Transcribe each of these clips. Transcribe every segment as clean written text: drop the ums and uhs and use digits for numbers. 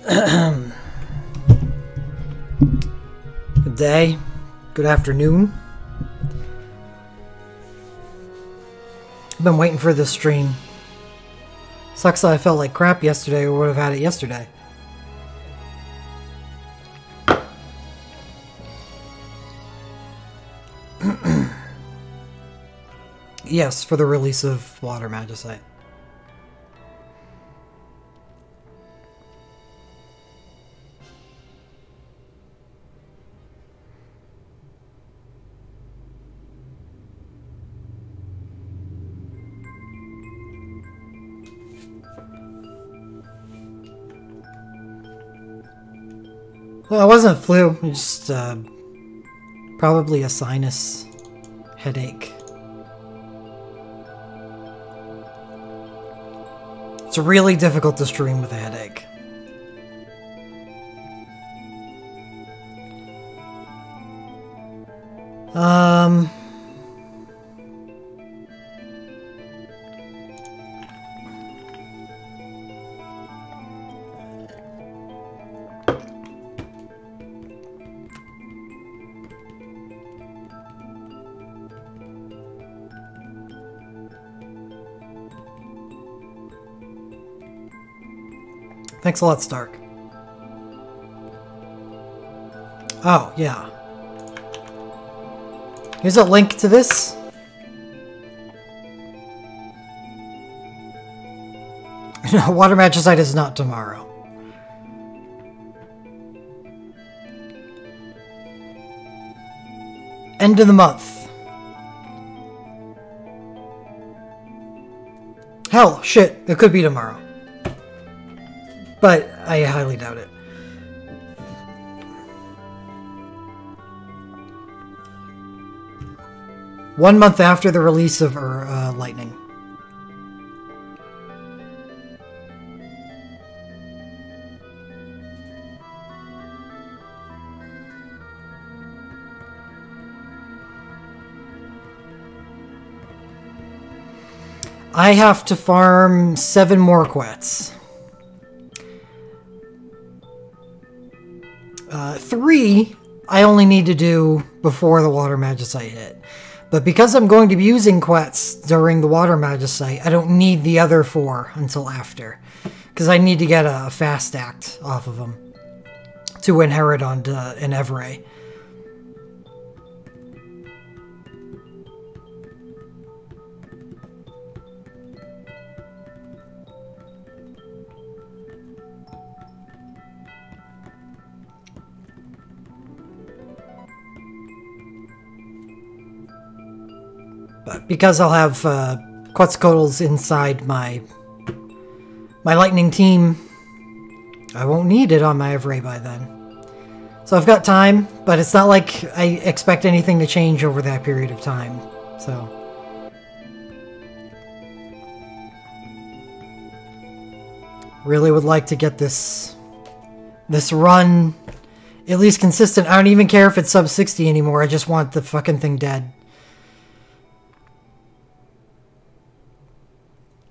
Good day. Good afternoon. I've been waiting for this stream. Sucks that I felt like crap yesterday or would have had it yesterday. Yes, for the release of Water Magicite. Well, it wasn't flu, it's just probably a sinus headache. It's really difficult to stream with a headache. Thanks a lot, Stark. Oh, yeah. Here's a link to this. No, Water Magicite is not tomorrow. End of the month. Hell, shit, it could be tomorrow. But I highly doubt it. One month after the release of Lightning. I have to farm 7 more quets. 3, I only need to do before the Water Magicite hit. But because I'm going to be using quets during the Water Magicite, I don't need the other 4 until after. Because I need to get a fast act off of them to inherit onto an Evray. But because I'll have Quetzalcoatl's inside my Lightning team, I won't need it on my Evray by then. So I've got time, but it's not like I expect anything to change over that period of time. So really would like to get this run at least consistent. I don't even care if it's sub 60 anymore. I just want the fucking thing dead.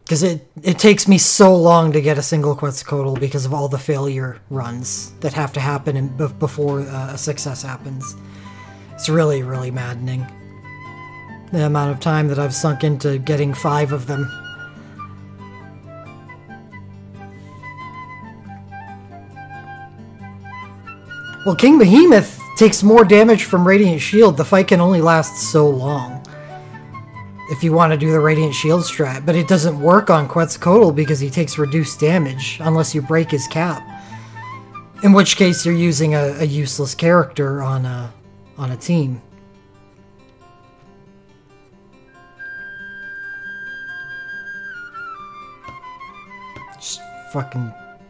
Because it takes me so long to get a single Quetzalcoatl because of all the failure runs that have to happen before a success happens. It's really, really maddening. The amount of time that I've sunk into getting 5 of them. Well, King Behemoth takes more damage from Radiant Shield. The fight can only last so long if you want to do the Radiant Shield strat, but it doesn't work on Quetzalcoatl because he takes reduced damage unless you break his cap. In which case you're using a useless character on a team.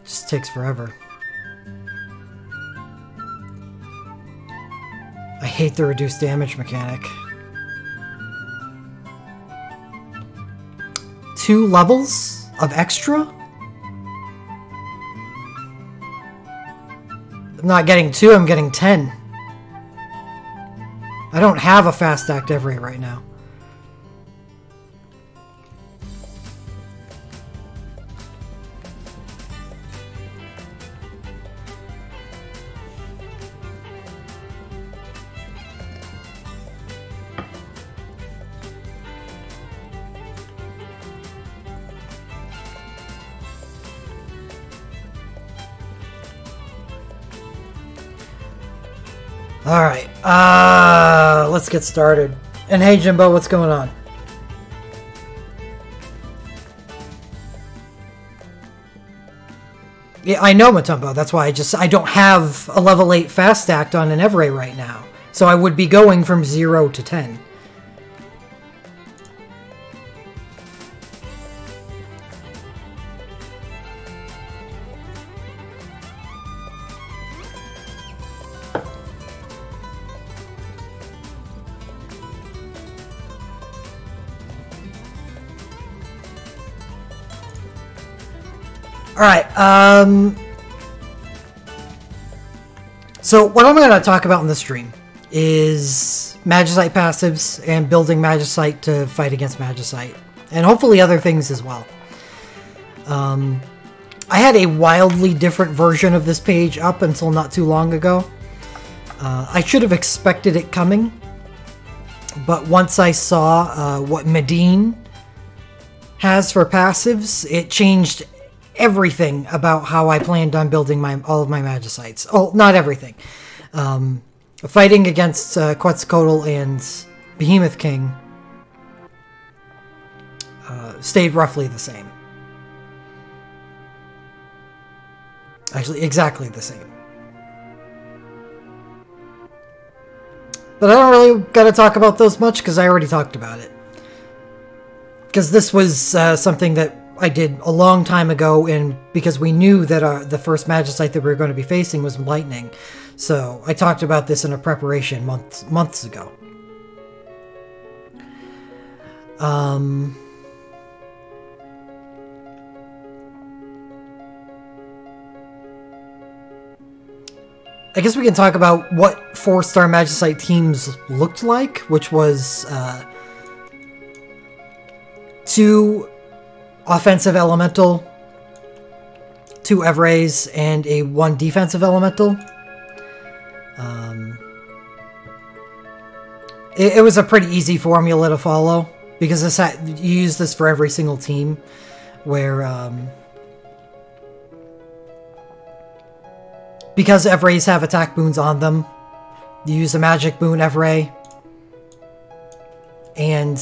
Just takes forever. I hate the reduced damage mechanic. 2 levels of extra? I'm not getting 2, I'm getting 10. I don't have a fast act Evray right now. Alright, let's get started. And hey Jimbo, what's going on? Yeah, I know Matumbo, that's why I don't have a level 8 fast stacked on an Everay right now. So I would be going from 0 to 10. Alright, so what I'm going to talk about in the stream is Magicite passives and building Magicite to fight against Magicite, and hopefully other things as well. I had a wildly different version of this page up until not too long ago. I should have expected it coming, but once I saw what Medine has for passives, it changed everything about how I planned on building all of my Magicites. Oh, not everything. Fighting against Quetzalcoatl and Behemoth King stayed roughly the same. Actually, exactly the same. But I don't really got to talk about those much because I already talked about it. Because this was something that I did a long time ago, and because we knew that the first Magicite that we were going to be facing was Lightning. So I talked about this in a preparation months ago. I guess we can talk about what 4-star Magicite teams looked like, which was 2 offensive elemental, 2 Evrays, and a 1 defensive elemental. It was a pretty easy formula to follow because you use this for every single team, where because Evrays have attack boons on them, you use a magic boon Evray and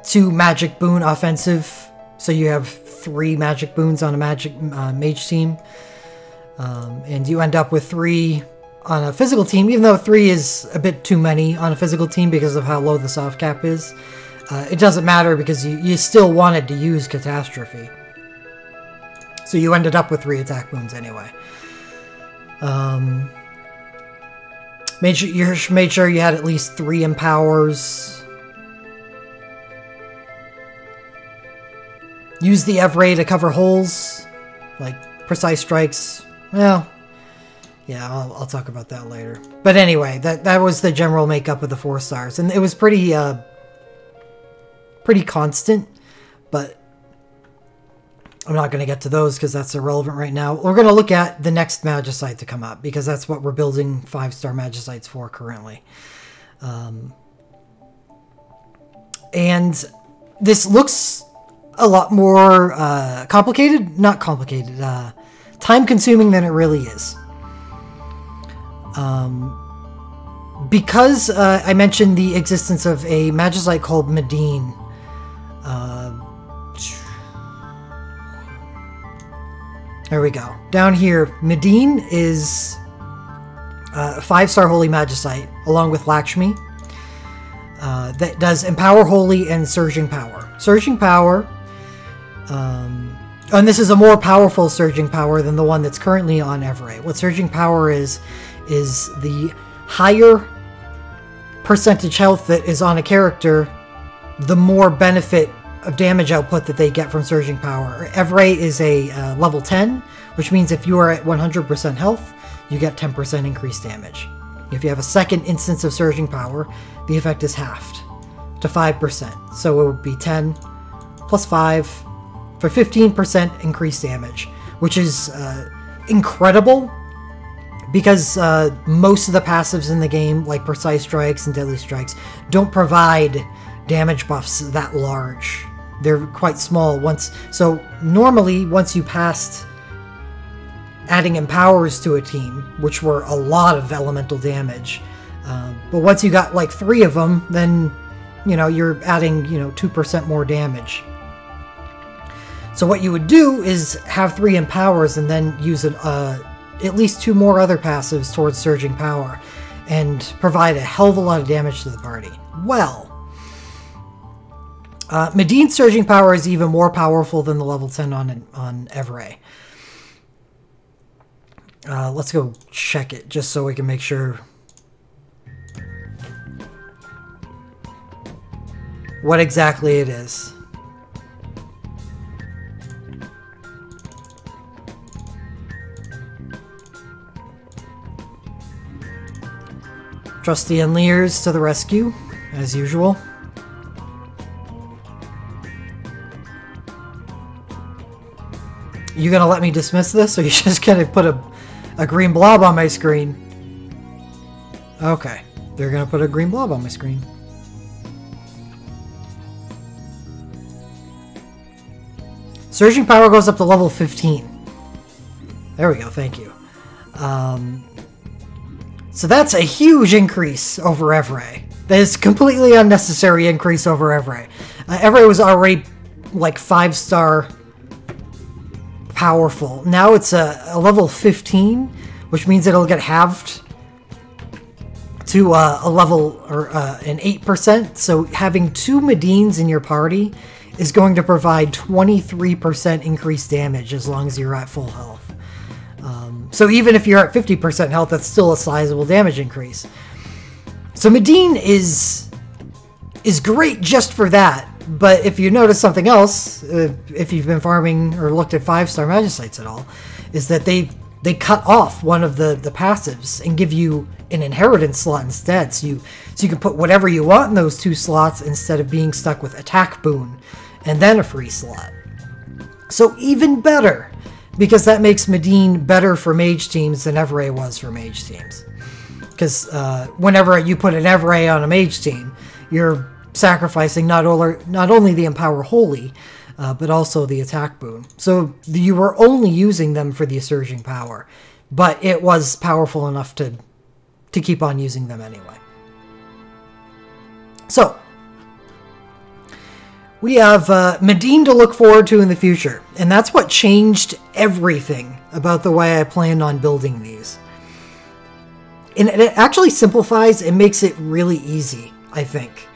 2 magic boon offensive. So you have 3 magic boons on a magic mage team. And you end up with 3 on a physical team, even though 3 is a bit too many on a physical team because of how low the soft cap is. It doesn't matter because you still wanted to use Catastrophe. So you ended up with 3 attack boons anyway. Made sure you had at least 3 empowers. Use the Evray to cover holes, like precise strikes. Well, yeah, I'll talk about that later. But anyway, that was the general makeup of the 4 stars, and it was pretty constant. But I'm not going to get to those because that's irrelevant right now. We're going to look at the next Magicite to come up because that's what we're building 5-star Magicites for currently. And this looks a lot more complicated, not complicated, time-consuming than it really is. Because I mentioned the existence of a Magicite called Medine. There we go. Down here, Medine is a 5-star Holy Magicite, along with Lakshmi. That does Empower Holy and Surging Power. Surging Power... and this is a more powerful Surging Power than the one that's currently on Everay. What Surging Power is the higher percentage health that is on a character, the more benefit of damage output that they get from Surging Power. Everay is a level 10, which means if you are at 100% health, you get 10% increased damage. If you have a second instance of Surging Power, the effect is halved to 5%. So it would be 10 plus 5 for 15% increased damage, which is incredible because most of the passives in the game, like Precise Strikes and Deadly Strikes, don't provide damage buffs that large. They're quite small. So normally, once you passed adding Empowers to a team, which were a lot of elemental damage, But once you got like 3 of them, then, you know, you're adding, you know, 2% more damage. So what you would do is have 3 empowers and then use at least 2 more other passives towards Surging Power and provide a hell of a lot of damage to the party. Well, Medine's Surging Power is even more powerful than the level 10 on Evray. Let's go check it just so we can make sure what exactly it is. Trusty and Lears to the rescue, as usual. You gonna let me dismiss this, or you just gonna put a green blob on my screen? Okay, they're gonna put a green blob on my screen. Surging Power goes up to level 15. There we go, thank you. So that's a huge increase over Evray. That is completely unnecessary increase over Evray. Evray was already like 5-star powerful. Now it's a level 15, which means it'll get halved to a level or an 8%. So having 2 Medines in your party is going to provide 23% increased damage as long as you're at full health. So even if you're at 50% health, that's still a sizable damage increase. So Medine is great just for that. But if you notice something else, if you've been farming or looked at 5-star Magicites at all, is that they cut off one of the passives and give you an inheritance slot instead. So you can put whatever you want in those 2 slots instead of being stuck with attack boon and then a free slot. So even better, because that makes Medine better for mage teams than Evray was for mage teams. Because whenever you put an Evray on a mage team, you're sacrificing not only the Empower Holy, but also the attack boon. So you were only using them for the Surging Power, but it was powerful enough to keep on using them anyway. So we have Medine to look forward to in the future, and that's what changed everything about the way I planned on building these. And it actually simplifies and makes it really easy, I think.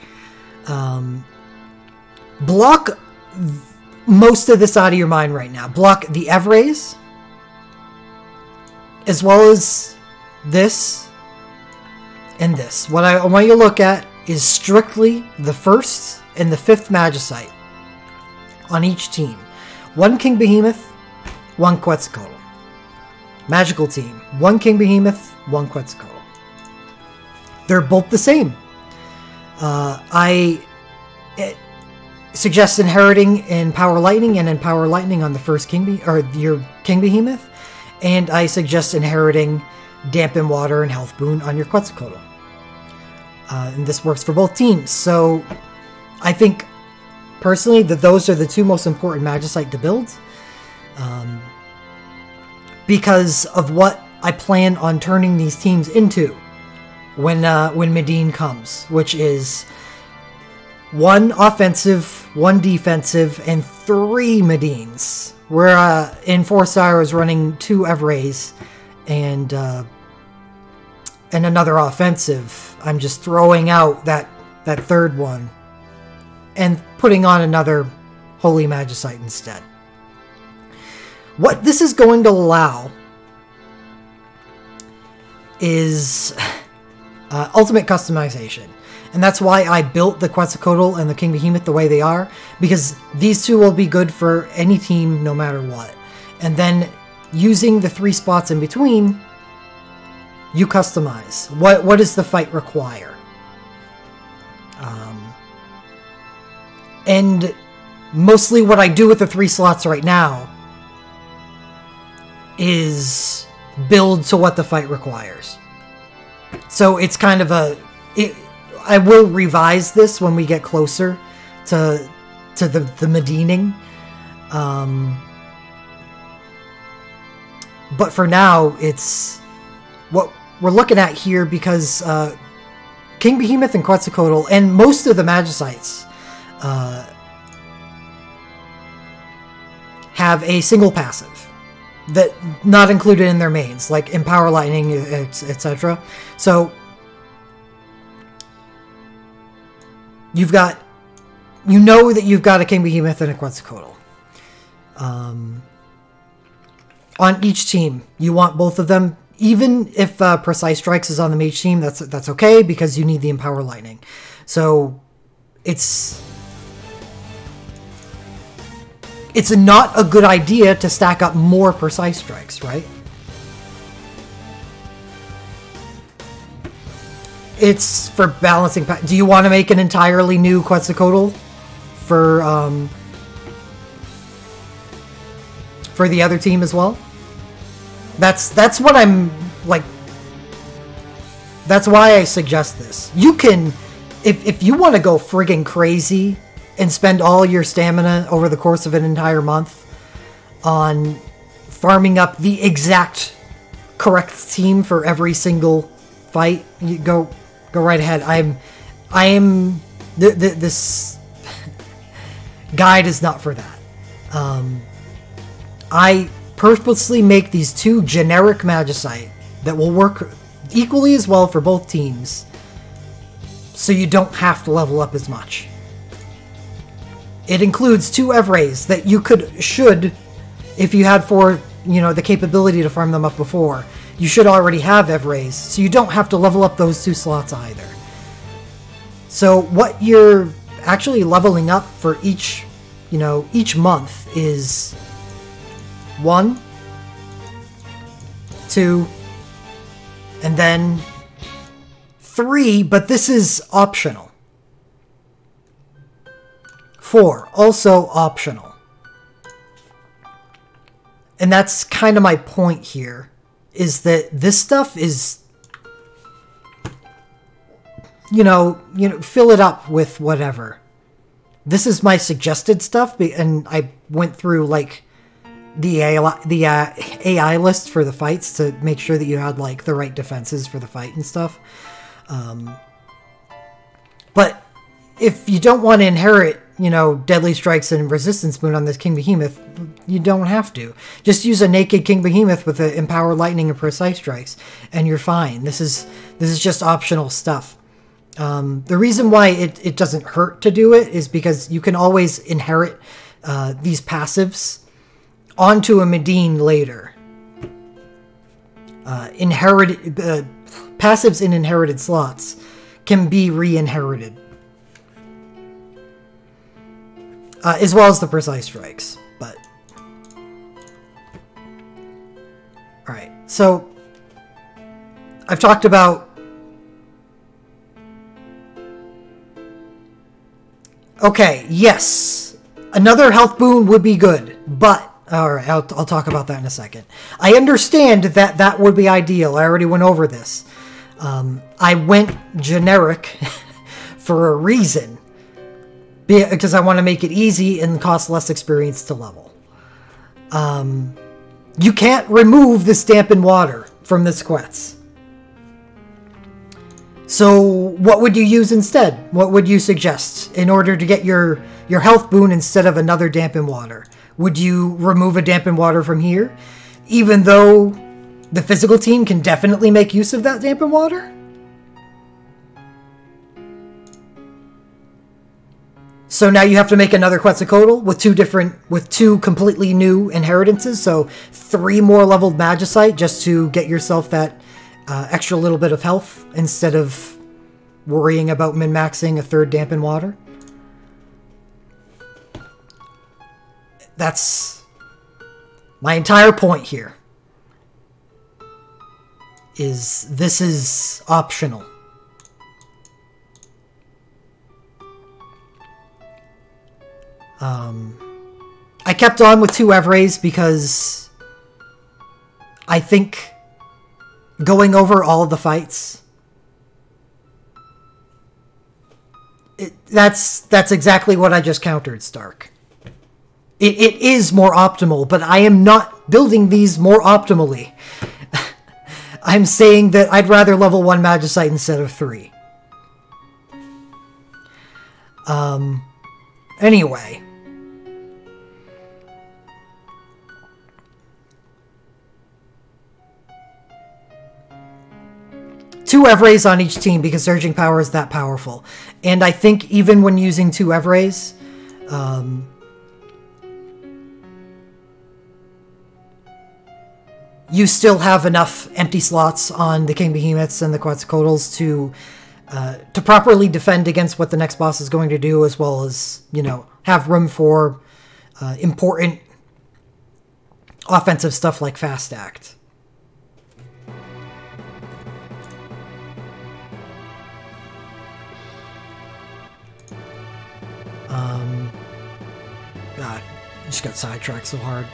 Block most of this out of your mind right now. Block the Evrays, as well as this and this. What I want you to look at is strictly the 1st and the 5th Magicite on each team. 1 King Behemoth, 1 Quetzalcoatl. Magical team, 1 King Behemoth, 1 Quetzalcoatl. They're both the same. I suggest inheriting in Power Lightning and in Power Lightning on the 1st your King Behemoth, and I suggest inheriting Dampen Water and Health Boon on your Quetzalcoatl. And this works for both teams. So I think personally that those are the 2 most important Magicite to build, because of what I plan on turning these teams into when Medine comes, which is 1 offensive, 1 defensive, and 3 Medines. Where in 4-star I was running 2 Evrays and another offensive. I'm just throwing out that 3rd one and putting on another Holy Magicite instead. What this is going to allow is ultimate customization. And that's why I built the Quetzalcoatl and the King Behemoth the way they are, because these 2 will be good for any team no matter what. And then using the 3 spots in between, you customize. What does the fight require? And mostly what I do with the 3 slots right now is build to what the fight requires. So it's kind of I will revise this when we get closer to the Medining. But for now, it's what we're looking at here, because King Behemoth and Quetzalcoatl, and most of the Magicites, have a single passive that not included in their mains, like Empower Lightning, etc. So you've got, you know that you've got a King Behemoth and a Quetzalcoatl. On each team, you want both of them. Even if Precise Strikes is on the Mage team, that's okay, because you need the Empower Lightning. So it's not a good idea to stack up more Precise Strikes, right? It's for balancing. Do you want to make an entirely new Quetzalcoatl for the other team as well? That's what I'm like. That's why I suggest this. You can, if you want to go friggin' crazy and spend all your stamina over the course of an entire month on farming up the exact correct team for every single fight, you go right ahead. This guide is not for that. I purposely make these two generic Magicite that will work equally as well for both teams, so you don't have to level up as much. It includes two Evrays that you should, if you had the capability to farm them up before, you should already have Evrays, so you don't have to level up those 2 slots either. So what you're actually leveling up for each month is 1, 2, and then 3, but this is optional. 4, also optional. And that's kind of my point here, is that this stuff is, fill it up with whatever. This is my suggested stuff, and I went through, like, the AI list for the fights to make sure that you had, like, the right defenses for the fight and stuff. But if you don't want to inherit, Deadly Strikes and Resistance Moon on this King Behemoth, you don't have to. Just use a naked King Behemoth with the Empower Lightning and Precise Strikes, and you're fine. This is just optional stuff. The reason why it doesn't hurt to do it is because you can always inherit these passives onto a Medine later. Passives in inherited slots can be re-inherited. As well as the Precise Strikes, but... Alright, so... I've talked about... Okay, yes! Another health boon would be good, but... Alright, I'll talk about that in a second. I understand that would be ideal. I already went over this. I went generic for a reason. Because I want to make it easy and cost less experience to level. You can't remove the Stampin' Water from this quest. So what would you use instead? What would you suggest in order to get your health boon instead of another Dampen Water? Would you remove a Dampen Water from here? Even though the physical team can definitely make use of that Dampen Water? So now you have to make another Quetzalcoatl with two completely new inheritances. So 3 more leveled Magicite just to get yourself that extra little bit of health instead of worrying about min-maxing a 3rd Dampen Water. That's my entire point here. This is optional. I kept on with 2 Evrays because I think going over all of the fights, that's exactly what I just countered, Stark. It is more optimal, but I am not building these more optimally. I'm saying that I'd rather level 1 Magicite instead of 3. Anyway. Two Evrays on each team because Surging Power is that powerful. And I think even when using two Evrays, you still have enough empty slots on the King Behemoths and the Quetzalcoatl's to properly defend against what the next boss is going to do, as well as, you know, have room for important offensive stuff like Fast Act. God, just got sidetracked so hard.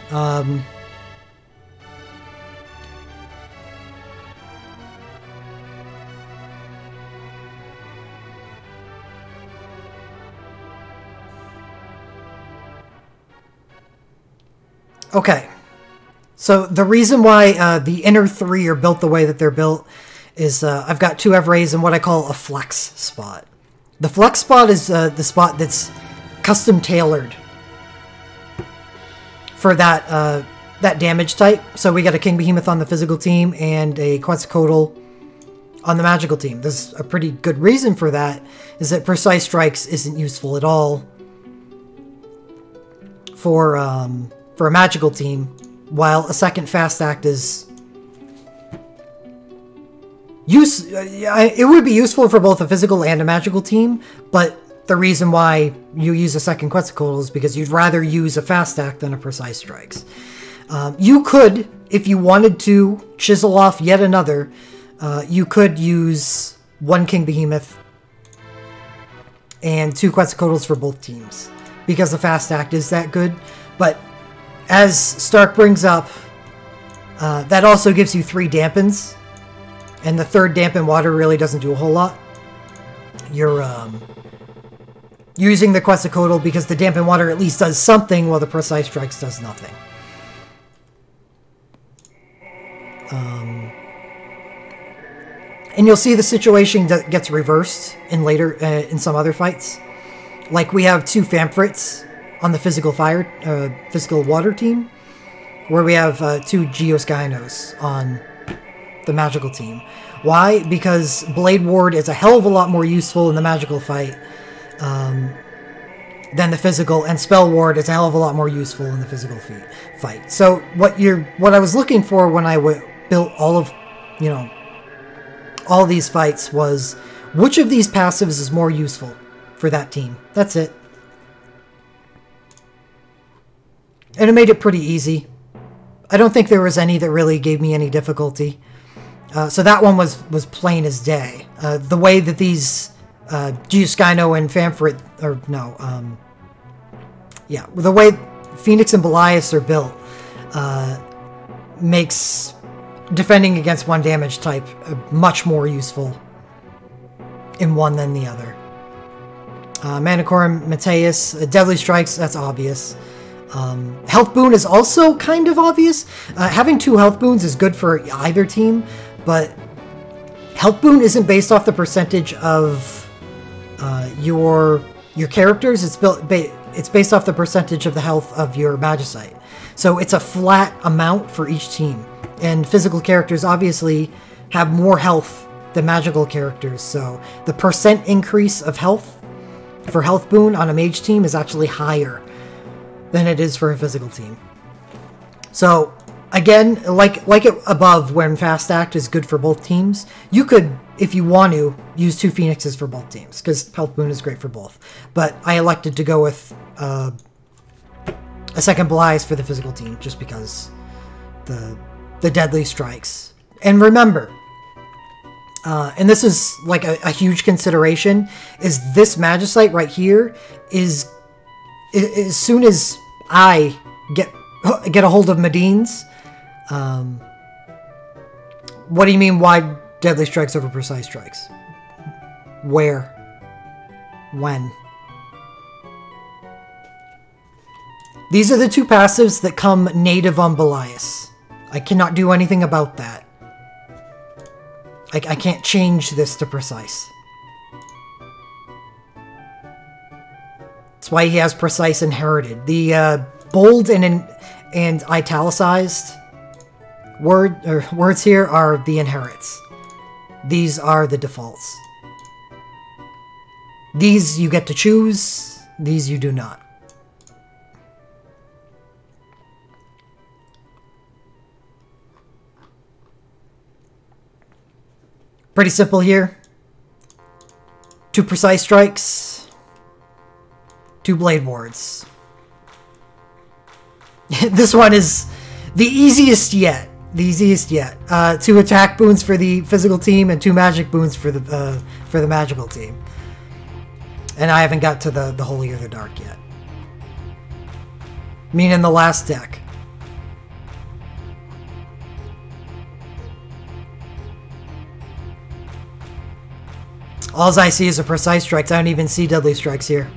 Okay, so the reason why the inner three are built the way that they're built is I've got two Evrays in what I call a flex spot. The flex spot is the spot that's custom tailored for that that damage type. So we got a King Behemoth on the physical team and a Quetzalcoatl on the magical team. There's a pretty good reason for that, is that Precise Strikes isn't useful at all for a magical team, while a second Fast Act is it would be useful for both a physical and a magical team, but the reason why you use a second Quetzalcoatl is because you'd rather use a Fast Act than a Precise Strikes. You could, if you wanted to, chisel off yet another. You could use one King Behemoth and two Quetzalcoatls for both teams, because the Fast Act is that good. But as Stark brings up, that also gives you 3 dampens, and the third dampen water really doesn't do a whole lot. You're using the Quetzalcoatl because the dampen water at least does something, while the Precise Strikes does nothing. And you'll see the situation that gets reversed in later in some other fights. Like we have 2 Famfrits on the physical water team, where we have 2 Geoskynos on the magical team. Why? Because Blade Ward is a hell of a lot more useful in the magical fight than the physical, and Spell Ward is a hell of a lot more useful in the physical fight. So what I was looking for when I built all of, you know, all these fights was, which of these passives is more useful for that team? That's it. And it made it pretty easy. I don't think there was any that really gave me any difficulty. So that one was plain as day. The way that these Geoskyno and Famfrit, or no, yeah, the way Phoenix and Belias are built makes defending against one damage type much more useful in one than the other. Manicorum, Mateus, Deadly Strikes, that's obvious. Health Boon is also kind of obvious. Having 2 Health Boons is good for either team, but Health Boon isn't based off the percentage of your characters. It's based off the percentage of the health of your Magicite. So it's a flat amount for each team. And physical characters obviously have more health than magical characters, so the percent increase of health for Health Boon on a mage team is actually higher than it is for a physical team. So again, like it above, when Fast Act is good for both teams, you could, if you want to, use 2 Phoenixes for both teams, because Health Boon is great for both. But I elected to go with a second Belias for the physical team, just because the Deadly Strikes. And remember, and this is like a huge consideration, is this Magicite right here is, as soon as I get a hold of Medine's, what do you mean, why Deadly Strikes over Precise Strikes? Where? When? These are the 2 passives that come native on Belias. I cannot do anything about that. I can't change this to Precise. why he has precise inherited. The bold and italicized words here are the inherits. These are the defaults. These you get to choose. These you do not. Pretty simple here. 2 precise strikes. 2 blade wards. This one is the easiest yet. The easiest yet. 2 attack boons for the physical team and 2 magic boons for the magical team. And I haven't got to the Holy or the Dark yet. Meaning the last deck. All I see is a precise strikes. I don't even see deadly strikes here.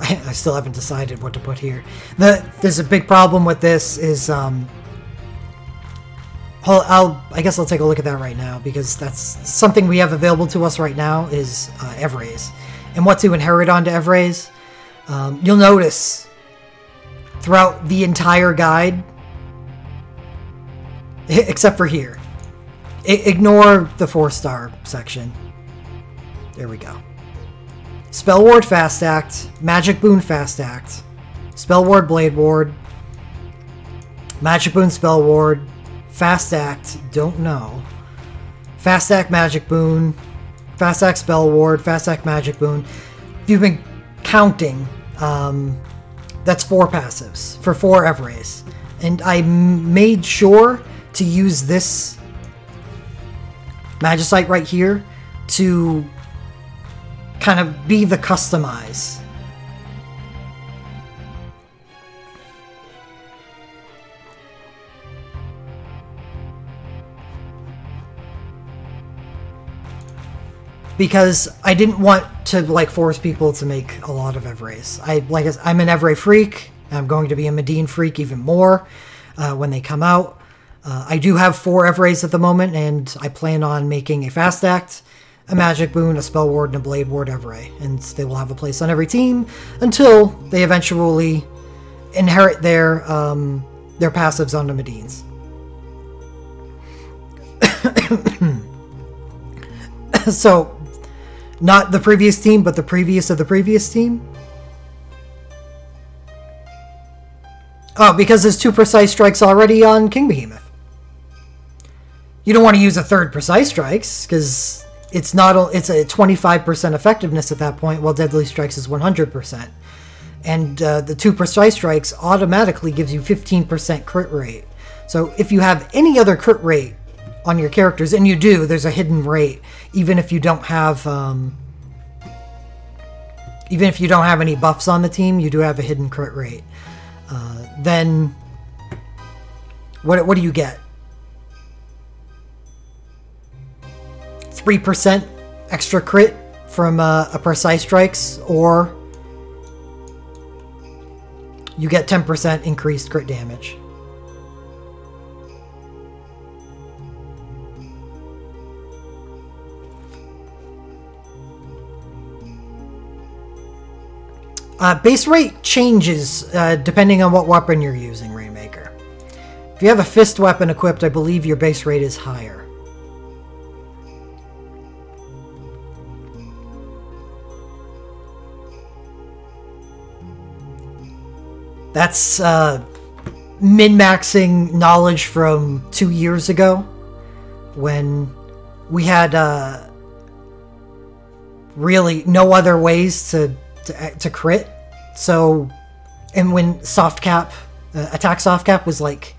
I still haven't decided what to put here. There's a big problem with this is I guess I'll take a look at that right now, because that's something we have available to us right now is Evrays. And what to inherit onto Evrays. You'll notice throughout the entire guide, except for here. Ignore the 4-star section. There we go. Spell Ward Fast Act, Magic Boon Fast Act, Spell Ward Blade Ward, Magic Boon Spell Ward, Fast Act, don't know, Fast Act Magic Boon, Fast Act Spell Ward, Fast Act Magic Boon. If you've been counting, that's 4 passives for 4 Evrays. And I made sure to use this Magicite right here to kind of be the customize. Because I didn't want to like force people to make a lot of Evrays. I'm an Evray freak. I'm going to be a Medine freak even more when they come out. I do have 4 Evrays at the moment, and I plan on making a Fast Act, a Magic Boon, a Spell Ward, and a Blade Ward Evray. And they will have a place on every team until they eventually inherit their passives onto Medines. So, not the previous team, but the previous of the previous team. Oh, because there's 2 precise strikes already on King Behemoth. You don't want to use a 3rd precise strikes, because it's a 25% effectiveness at that point, while deadly strikes is 100%. And the 2 precise strikes automatically gives you 15% crit rate. So if you have any other crit rate on your characters, and you do, there's a hidden rate, even if you don't have any buffs on the team, you do have a hidden crit rate. Then what do you get? 3% extra crit from a precise strikes, or you get 10% increased crit damage. Base rate changes depending on what weapon you're using, Rainmaker. If you have a fist weapon equipped, I believe your base rate is higher. That's min-maxing knowledge from 2 years ago, when we had really no other ways to crit. So, and when soft cap, attack soft cap was like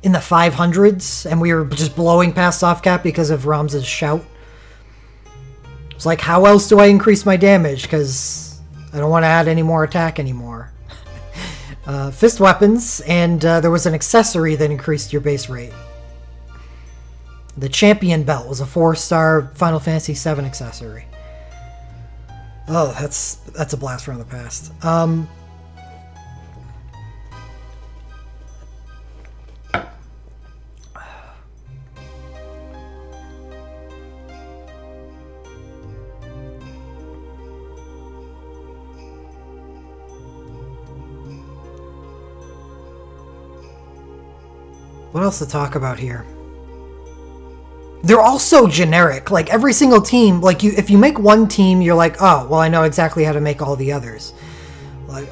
in the 500s, and we were just blowing past soft cap because of Ramza's shout. It's like, how else do I increase my damage? Because I don't want to add any more attack anymore. Fist weapons, and there was an accessory that increased your base rate. The Champion Belt was a 4-star Final Fantasy VII accessory. Oh, that's a blast from the past. What else to talk about here? They're all so generic. Like, every single team, like, if you make one team, you're like, oh, well, I know exactly how to make all the others. Like,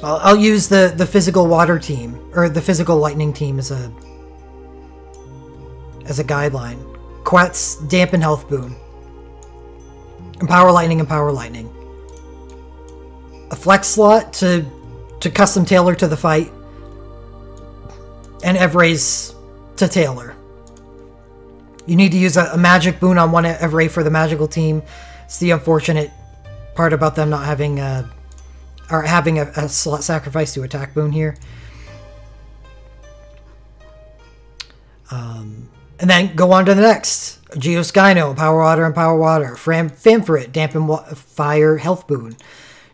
I'll use the physical water team, or the physical lightning team as a guideline. Quetz, dampen health boon. Empower lightning, empower lightning. A flex slot to custom tailor to the fight. And Evrae's to tailor. You need to use a magic boon on one Evrae for the magical team. It's the unfortunate part about them not having having a slot sacrifice to attack boon here. And then go on to the next. Geoskyno, empower water, empower water. Famferit, dampen fire, health boon.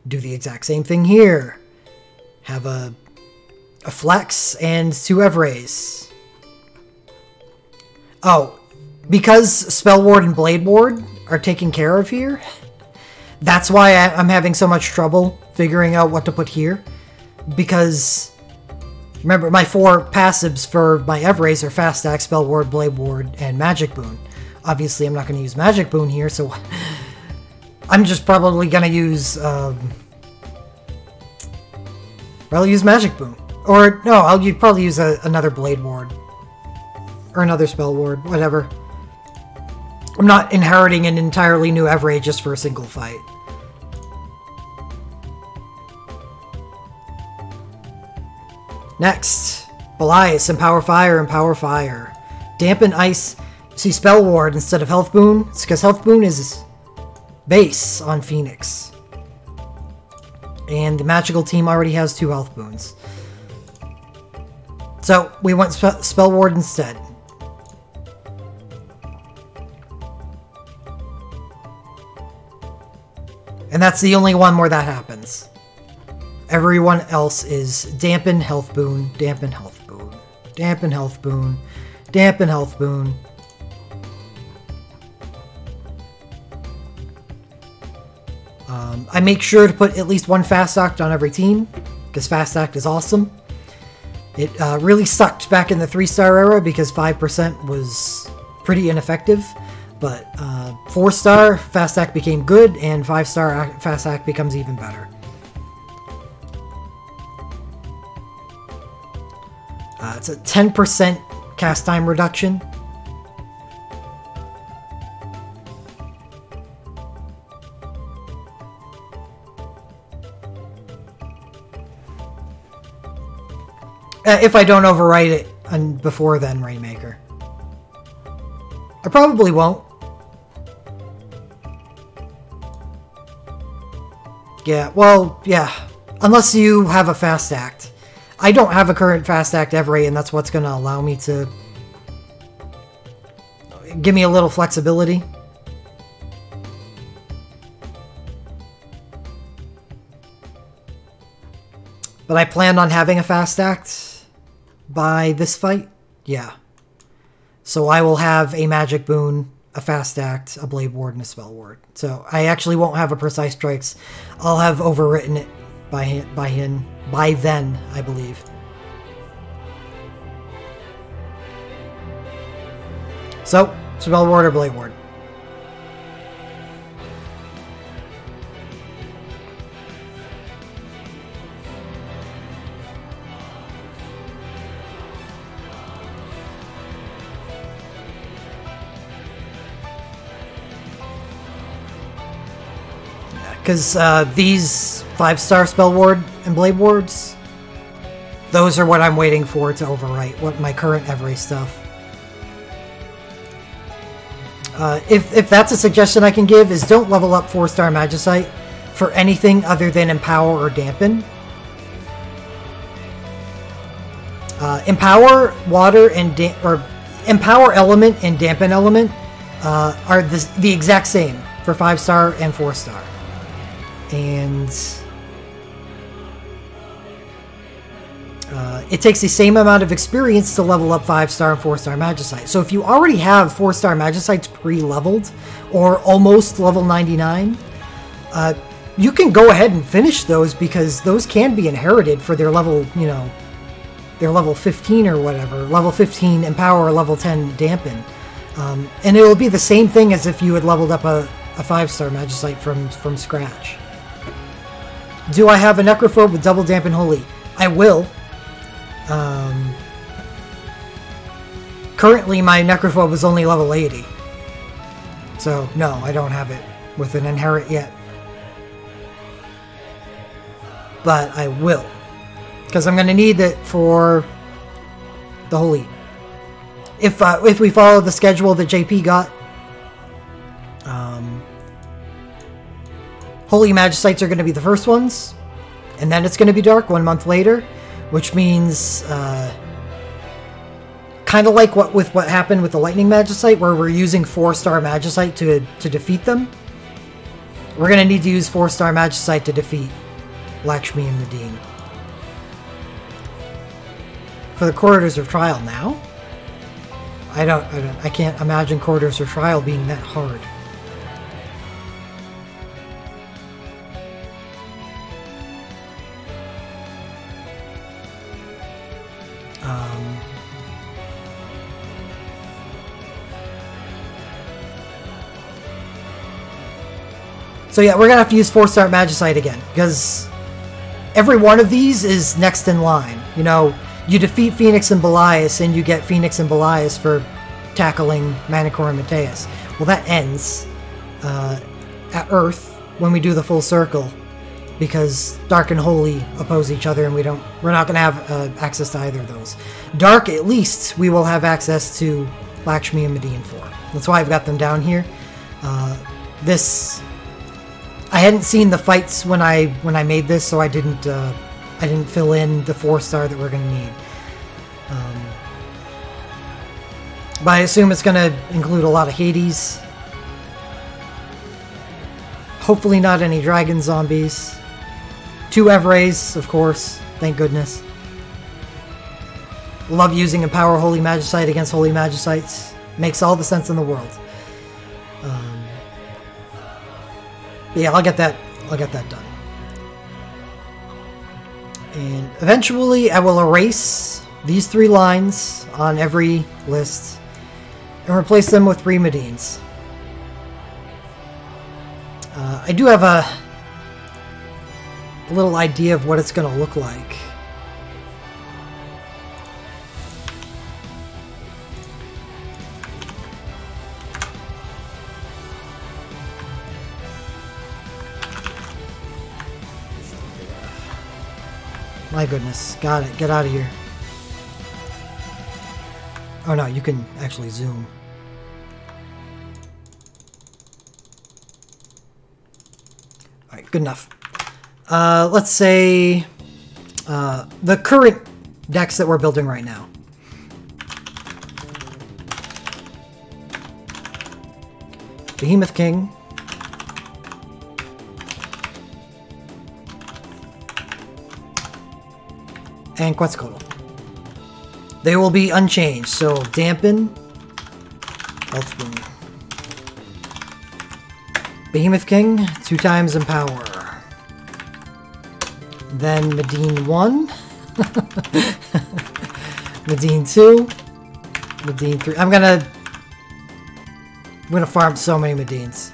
Do the exact same thing here. Have a flex and 2 Evraes. Oh, because Spell Ward and Blade Ward are taken care of here, that's why I'm having so much trouble figuring out what to put here. Because, remember, my 4 passives for my Evraes are Fast Act, Spell Ward, Blade Ward, and Magic Boon. Obviously, I'm not going to use Magic Boon here, so I'm just probably going to use... I'll use Magic Boon. Or, no, I'll probably use another Blade Ward. Or another Spell Ward, whatever. I'm not inheriting an entirely new Evrae just for a single fight. Next, Belias, empower fire, empower fire. Dampen ice. See, Spell Ward instead of Health Boon. It's because Health Boon is base on Phoenix. And the magical team already has 2 health boons. So, we went Spell Ward instead. And that's the only one where that happens. Everyone else is dampen health boon, dampen health boon, dampen health boon, dampen health boon. I make sure to put at least 1 Fast Act on every team, because Fast Act is awesome. It really sucked back in the 3-star era because 5% was pretty ineffective. But 4-star Fast Act became good, and 5-star Fast Act becomes even better. It's a 10% cast time reduction. If I don't overwrite it before then, Rainmaker. I probably won't. Yeah, well, yeah. Unless you have a Fast Act. I don't have a current Fast Act Evrae, and that's what's going to allow me to... give me a little flexibility. But I plan on having a Fast Act by this fight. Yeah. So I will have a Magic Boon, a Fast Act, a Blade Ward, and a Spell Ward. So I actually won't have a Precise Strikes. I'll have overwritten it by then, I believe. So, Spell Ward or Blade Ward? Because these 5-star Spell Ward and Blade Wards, those are what I'm waiting for to overwrite, what my current Evrae stuff. If that's a suggestion I can give, is don't level up 4-star Magicite for anything other than Empower or Dampen. Empower Water and Empower Element and Dampen Element are the exact same for 5-star and 4-star. And it takes the same amount of experience to level up 5-star and 4-star Magicite. So if you already have 4-star Magicites pre-leveled, or almost level 99, you can go ahead and finish those, because those can be inherited for their level, you know, they're level 15 or whatever. Level 15 Empower, level 10 Dampen. And it will be the same thing as if you had leveled up a 5-star Magicite from scratch. Do I have a Necrophobe with double Dampen Holy? I will. Currently, my Necrophobe is only level 80. So, no, I don't have it with an Inherit yet. But I will. Because I'm going to need it for the Holy. If we follow the schedule that JP got, Holy Magicites are going to be the first ones, and then it's going to be Dark 1 month later, which means kind of like what happened with the Lightning Magicite, where we're using 4-star Magicite to defeat them. We're going to need to use 4-star Magicite to defeat Lakshmi and Nadine. For the Corridors of Trial now? I can't imagine Corridors of Trial being that hard. So yeah, we're gonna have to use 4-star Magicite again, because every one of these is next in line. You know, you defeat Phoenix and Belias, and you get Phoenix and Belias for tackling Manticore and Mateus. Well, that ends at Earth when we do the full circle, because Dark and Holy oppose each other, and we're not gonna have access to either of those. Dark, at least, we will have access to Lakshmi and Medine for. That's why I've got them down here. I hadn't seen the fights when I made this, so I didn't fill in the 4-star that we're going to need. But I assume it's going to include a lot of Hades. Hopefully not any dragon zombies. 2 Evrays, of course. Thank goodness. Love using Empower Holy Magicite against Holy Magicites. Makes all the sense in the world. Yeah, I'll get that done. And eventually I will erase these 3 lines on every list and replace them with 3 Medines. I do have a little idea of what it's going to look like. My goodness. Got it. Get out of here. Oh no, you can actually zoom. Alright, good enough. Let's say the current decks that we're building right now. Behemoth King. And Quetzalcoatl. They will be unchanged, so Dampen, Health Boon. Behemoth King, 2 times Empower. Then Medine 1. Medine 2. Medine 3. I'm gonna farm so many Medines.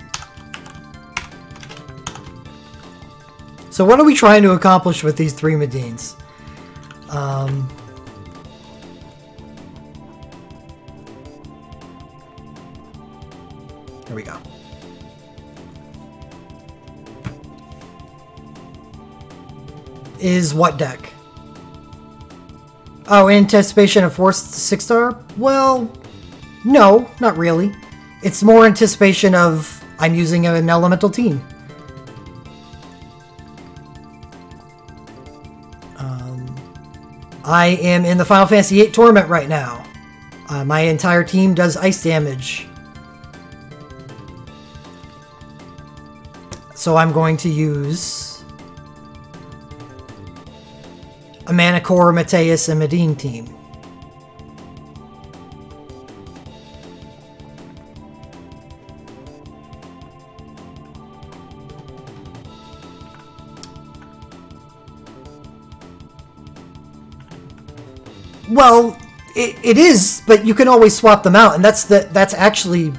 So what are we trying to accomplish with these 3 Medines? There we go. Is what deck? Oh, in anticipation of Forced 6-star? Well, no, not really. It's more anticipation of I'm using an elemental team. I am in the Final Fantasy VIII Tournament right now. My entire team does ice damage. So I'm going to use a Manticore, Mateus, and Medine team. Well, it is, but you can always swap them out, and that's actually,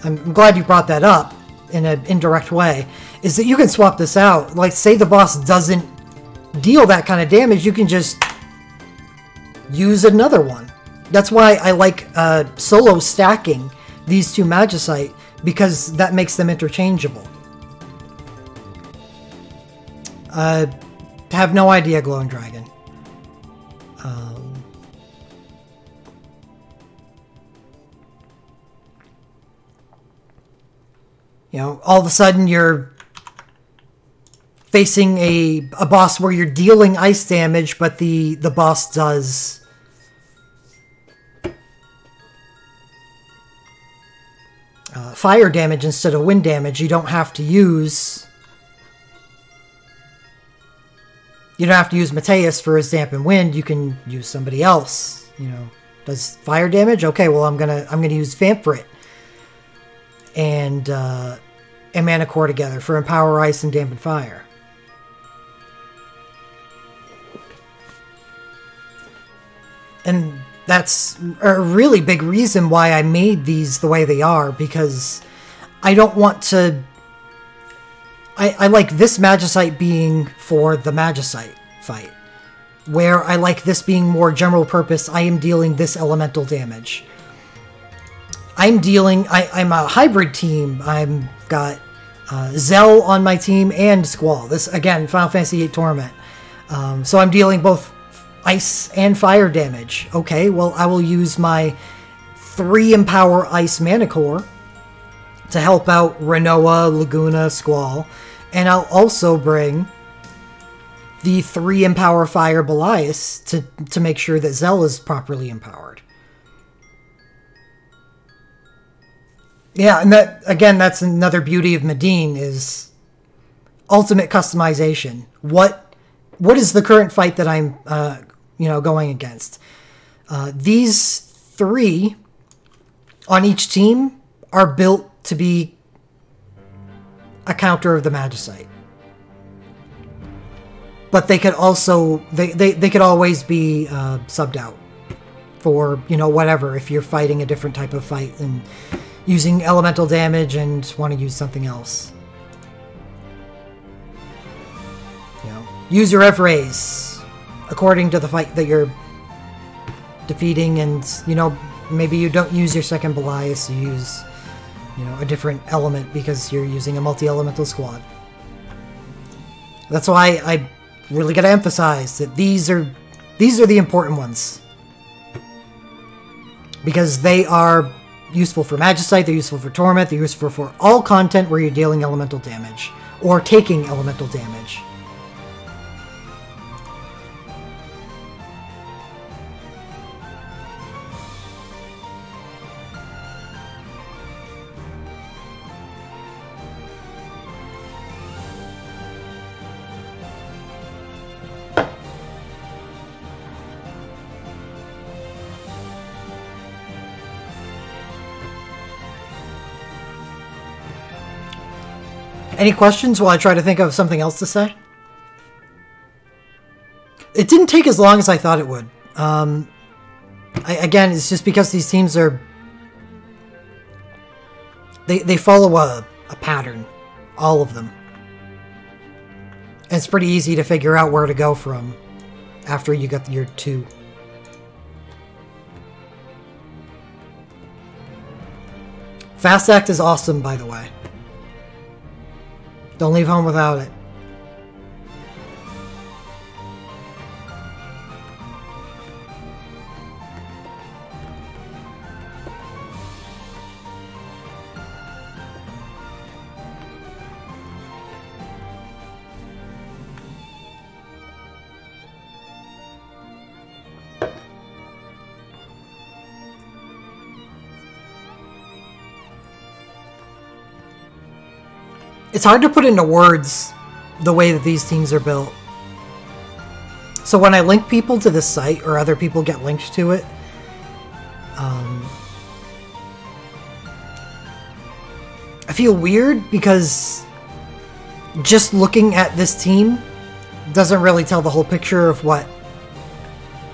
I'm glad you brought that up in an indirect way, is that you can swap this out. Like, say the boss doesn't deal that kind of damage, you can just use another one. That's why I like solo stacking these two Magicite, because that makes them interchangeable. Have no idea, Glowing Dragon. You know, all of a sudden you're facing a boss where you're dealing ice damage, but the boss does fire damage instead of wind damage. You don't have to use Mateus for his damp and wind. You can use somebody else. You know, does fire damage? Okay, well I'm gonna use Vamp for it. And Mana Core together for Empower Ice and Dampen Fire. And that's a really big reason why I made these the way they are, because I don't want to... I like this Magicite being for the Magicite fight, where I like this being more general purpose. I am dealing this elemental damage. I'm a hybrid team. I've got Zell on my team and Squall. This, again, Final Fantasy VIII Torment. So I'm dealing both ice and fire damage. Okay, well, I will use my 3 Empower Ice Mana Core to help out Renoa, Laguna, Squall. And I'll also bring the 3 Empower Fire Belias to make sure that Zell is properly empowered. Yeah, and that, again, that's another beauty of Medine, is ultimate customization. What is the current fight that I'm, going against? These 3 on each team are built to be a counter of the Magicite. But they could also, they could always be subbed out for, whatever, if you're fighting a different type of fight and using elemental damage and want to use something else. Use your F-Rays according to the fight that you're defeating, and, maybe you don't use your second Belias, you use, a different element because you're using a multi-elemental squad. That's why I really got to emphasize that these are the important ones, because they are useful for Magicite, they're useful for Torment, they're useful for all content where you're dealing elemental damage, or taking elemental damage. Any questions while I try to think of something else to say? It didn't take as long as I thought it would. Again, it's just because these teams are... They follow a pattern. All of them. And it's pretty easy to figure out where to go from after you got your 2. Fast Act is awesome, by the way. Don't leave home without it. It's hard to put into words the way that these teams are built. So when I link people to this site, or other people get linked to it, I feel weird because just looking at this team doesn't really tell the whole picture of what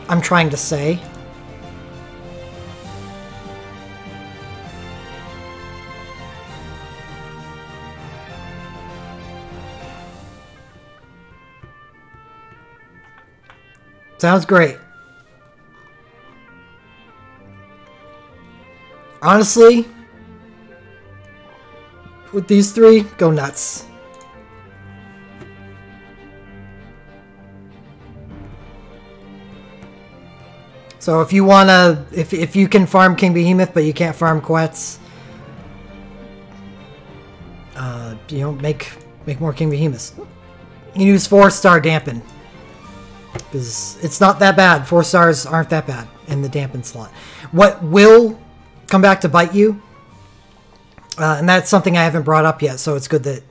I'm trying to say. Sounds great. Honestly, with these three, go nuts. So if you wanna, if you can farm King Behemoth but you can't farm Quetz, you know, make more King Behemoths. You can use 4-star dampen. Because it's not that bad. 4 stars aren't that bad in the dampen slot. What will come back to bite you, and that's something I haven't brought up yet, so it's good that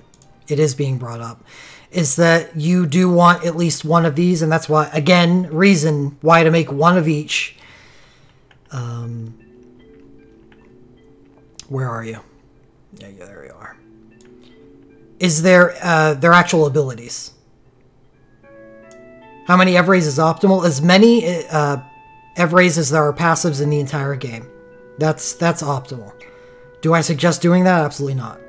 it is being brought up, is that you do want at least one of these, and that's why, again, reason why to make one of each. Where are you? Yeah, there you are. Is their actual abilities. How many Evrays is optimal? As many Evrays as there are passives in the entire game. That's optimal. Do I suggest doing that? Absolutely not.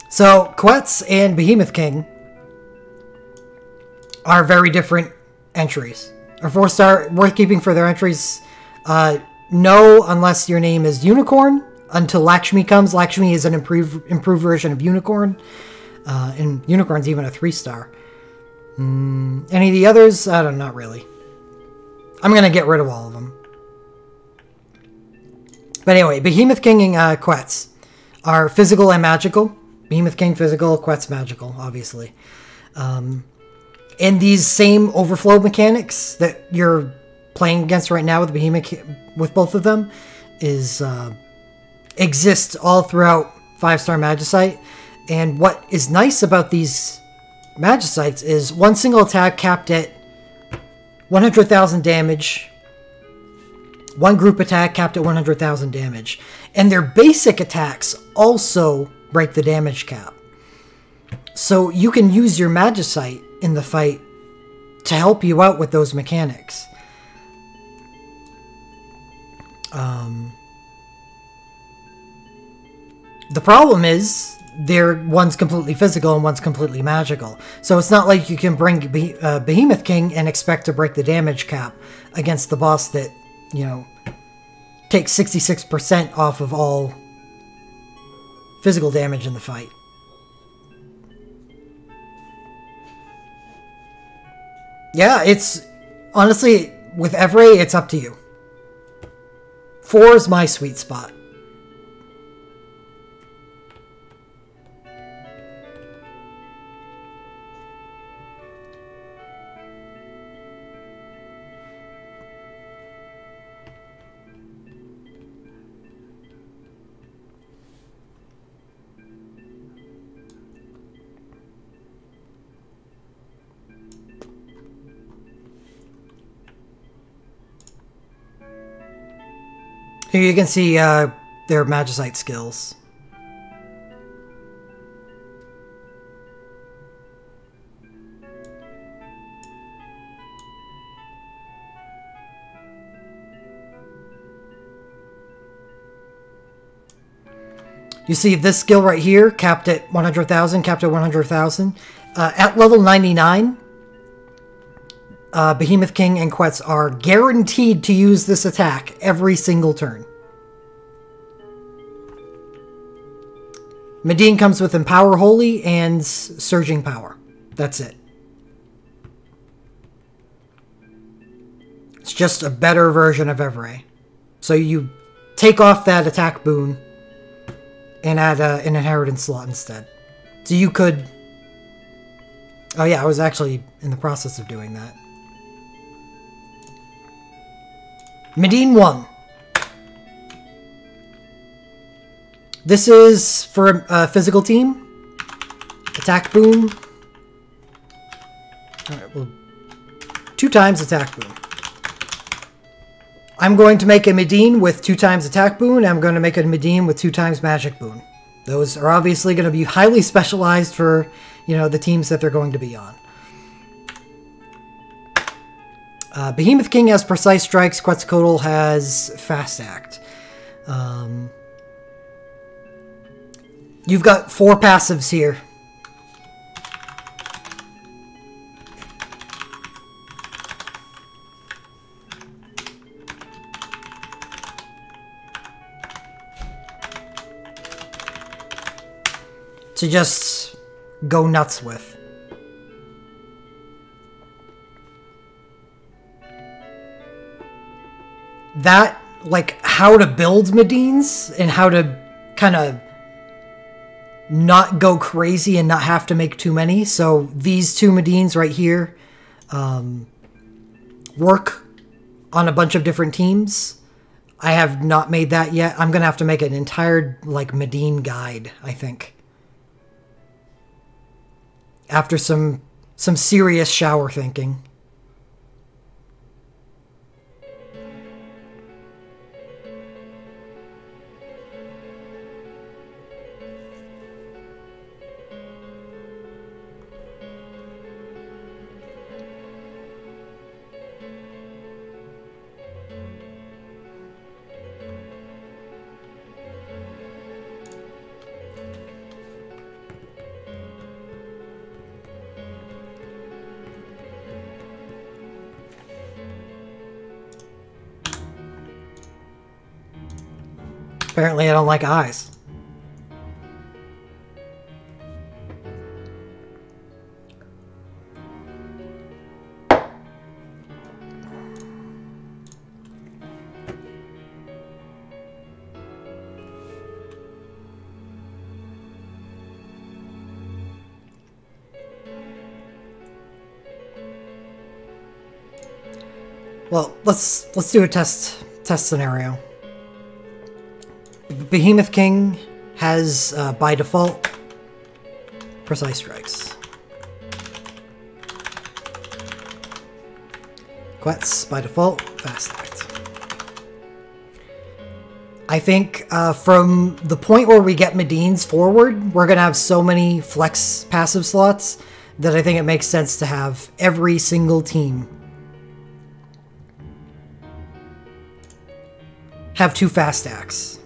So, Quetz and Behemoth King are very different entries. Or 4-star, worth keeping for their entries. No, unless your name is Unicorn. Until Lakshmi comes. Lakshmi is an improved version of Unicorn. And Unicorn's even a 3-star. Any of the others? I don't know, not really. I'm going to get rid of all of them. But anyway, Behemoth King and Quetz are physical and magical. Behemoth King physical, Quetz magical, obviously. And these same overflow mechanics that you're playing against right now with Behemoth, with both of them, is exist all throughout 5-star Magicite. And what is nice about these Magicites is one single attack capped at 100,000 damage. One group attack capped at 100,000 damage. And their basic attacks also break the damage cap. So you can use your Magicite in the fight to help you out with those mechanics. The problem is, one's completely physical and one's completely magical. So it's not like you can bring Behemoth King and expect to break the damage cap against the boss that, you know, takes 66% off of all physical damage in the fight. Yeah, it's... Honestly, with Evray, it's up to you. 4 is my sweet spot. Here you can see their Magicite skills. You see this skill right here, capped at 100,000, capped at 100,000. At level 99, Behemoth King and Quetz are guaranteed to use this attack every single turn. Medine comes with Empower Holy and Surging Power. That's it. It's just a better version of Evray. So you take off that attack boon and add an inheritance slot instead. So you could... Oh yeah, I was actually in the process of doing that. Medine 1. This is for a physical team. Attack boon. Alright, well, 2 times attack boon. I'm going to make a Medine with 2 times attack boon. And I'm going to make a Medine with 2 times magic boon. Those are obviously going to be highly specialized for, you know, the teams that they're going to be on. Behemoth King has Precise Strikes. Quetzalcoatl has Fast Act. You've got 4 passives here. To just go nuts with. That, like, how to build Medines and how to kind of not go crazy and not have to make too many. So these 2 Medines right here work on a bunch of different teams. I have not made that yet. I'm going to have to make an entire, like, Medine guide, I think. After some serious shower thinking. Apparently I don't like eyes. Well, let's do a test scenario. Behemoth King has, by default, Precise Strikes. Quetz, by default, Fast Act. I think from the point where we get Medines forward, we're going to have so many flex passive slots that I think it makes sense to have every single team have 2 Fast Acts.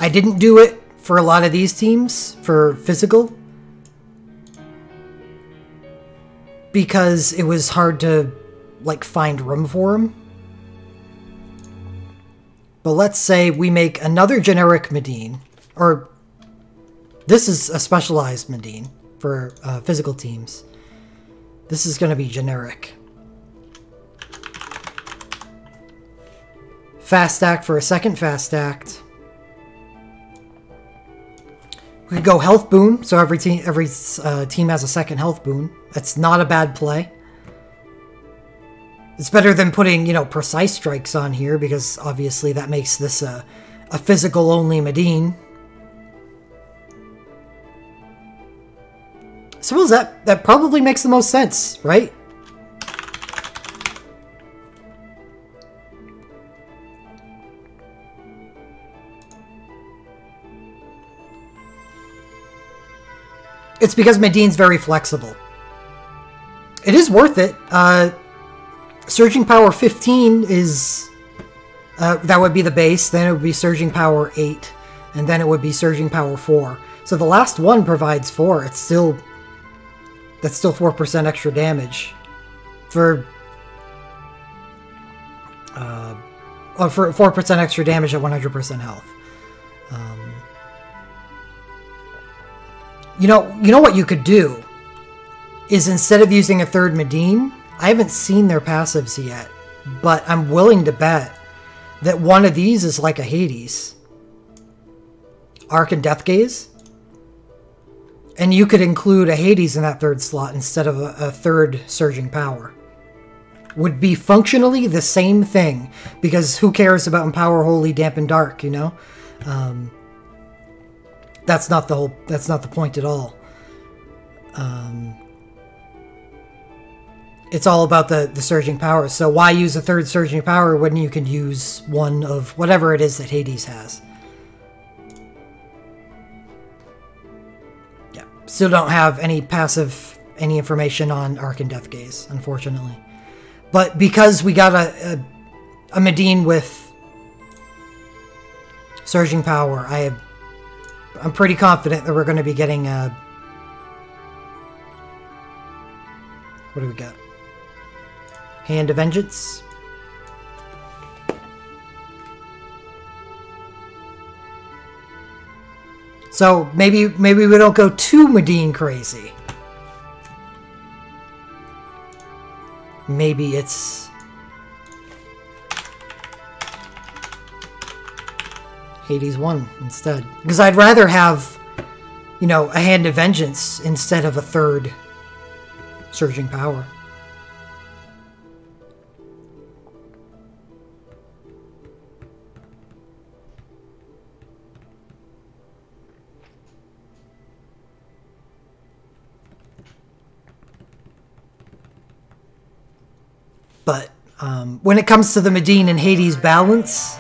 I didn't do it for a lot of these teams, for physical, because it was hard to, like, find room for them. But let's say we make another generic Medine, or this is a specialized Medine for physical teams. This is going to be generic. Fast Act for a second Fast Act. We could go health boon, so every team has a second health boon. That's not a bad play. It's better than putting, you know, Precise Strikes on here, because obviously that makes this a physical only Medine. I suppose that probably makes the most sense, right? It's because Medine's very flexible. It is worth it. Surging Power 15 is... that would be the base, then it would be Surging Power 8, and then it would be Surging Power 4. So the last one provides 4. It's still... That's still 4% extra damage. For 4% extra damage at 100% health. You know what you could do is, instead of using a third Medine, I haven't seen their passives yet, but I'm willing to bet that one of these is like a Hades. Arc and Death Gaze. And you could include a Hades in that third slot instead of a third Surging Power. Would be functionally the same thing, because who cares about Empower Holy, Dampen Dark, you know? That's not the point at all. It's all about the Surging Power. So why use a third Surging Power when you can use one of whatever it is that Hades has? Yeah. Still don't have any information on Arc and Death Gaze, unfortunately. But because we got a Medine with Surging Power, I'm pretty confident that we're going to be getting a... What do we got? Hand of Vengeance. So maybe we don't go too Medine crazy. Maybe it's Hades 1 instead. Because I'd rather have, you know, a Hand of Vengeance instead of a third Surging Power. But when it comes to the Medine and Hades balance,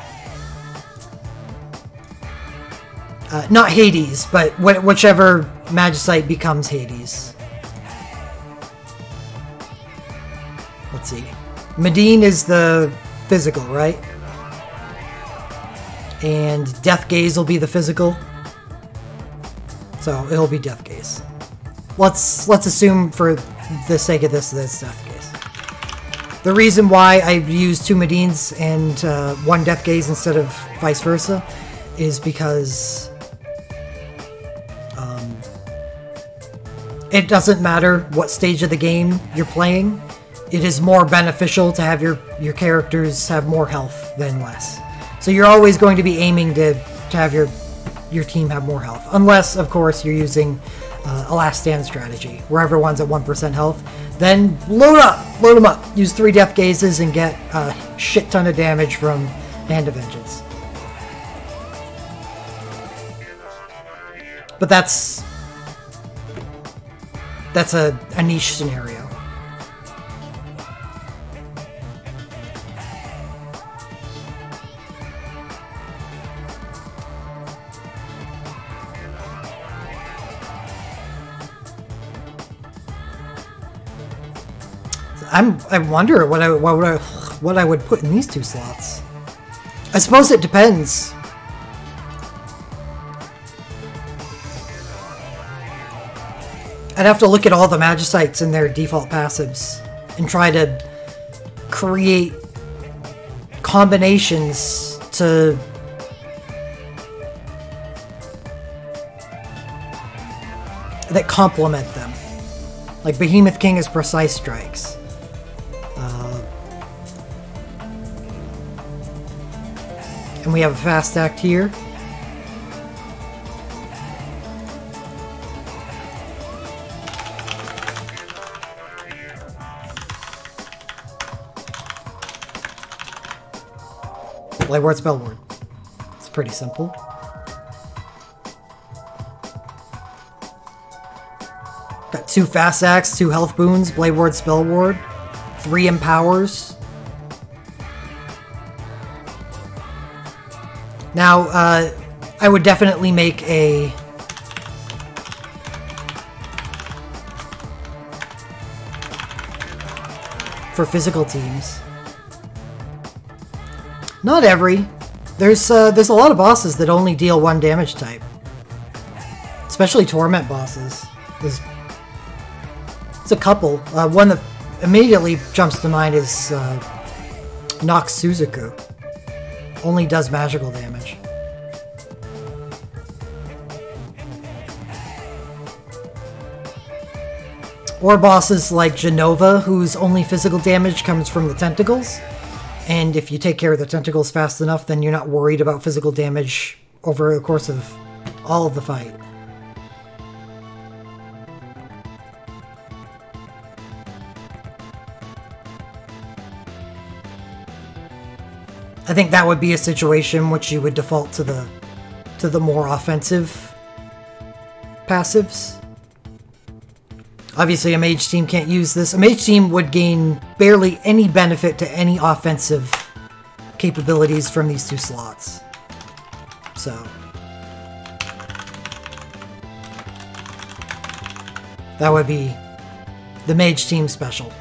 not Hades, but whichever Magicite becomes Hades. Let's see. Medine is the physical, right? And Death Gaze will be the physical. So it'll be Death Gaze. Let's assume for the sake of this that it's Death Gaze. The reason why I use 2 Medines and 1 Death Gaze instead of vice versa is because it doesn't matter what stage of the game you're playing. It is more beneficial to have your characters have more health than less. So you're always going to be aiming to have your team have more health. Unless, of course, you're using a last stand strategy, where everyone's at 1% health. Then load them up. Use 3 Death Gazes and get a shit ton of damage from Hand of Vengeance. But that's a niche scenario. I wonder what I would put in these 2 slots. I suppose it depends. I'd have to look at all the Magicites and their default passives and try to create combinations that complement them. Like Behemoth King is Precise Strikes. And we have a Fast Act here. Lightward Spellboard. It's pretty simple. Got 2 Fast Acts, 2 Health Boons, Blade Ward Spellboard, 3 Empowers. Now, I would definitely make a... for physical teams. Not every. There's a lot of bosses that only deal 1 damage type. Especially Torment bosses. There's a couple. One that immediately jumps to mind is Nox Suzaku. Only does magical damage. Or bosses like Genova, whose only physical damage comes from the tentacles. And if you take care of the tentacles fast enough, then you're not worried about physical damage over the course of all of the fight. I think that would be a situation which you would default to the more offensive passives. Obviously, a mage team can't use this. A mage team would gain barely any benefit to any offensive capabilities from these 2 slots. So that would be the mage team special.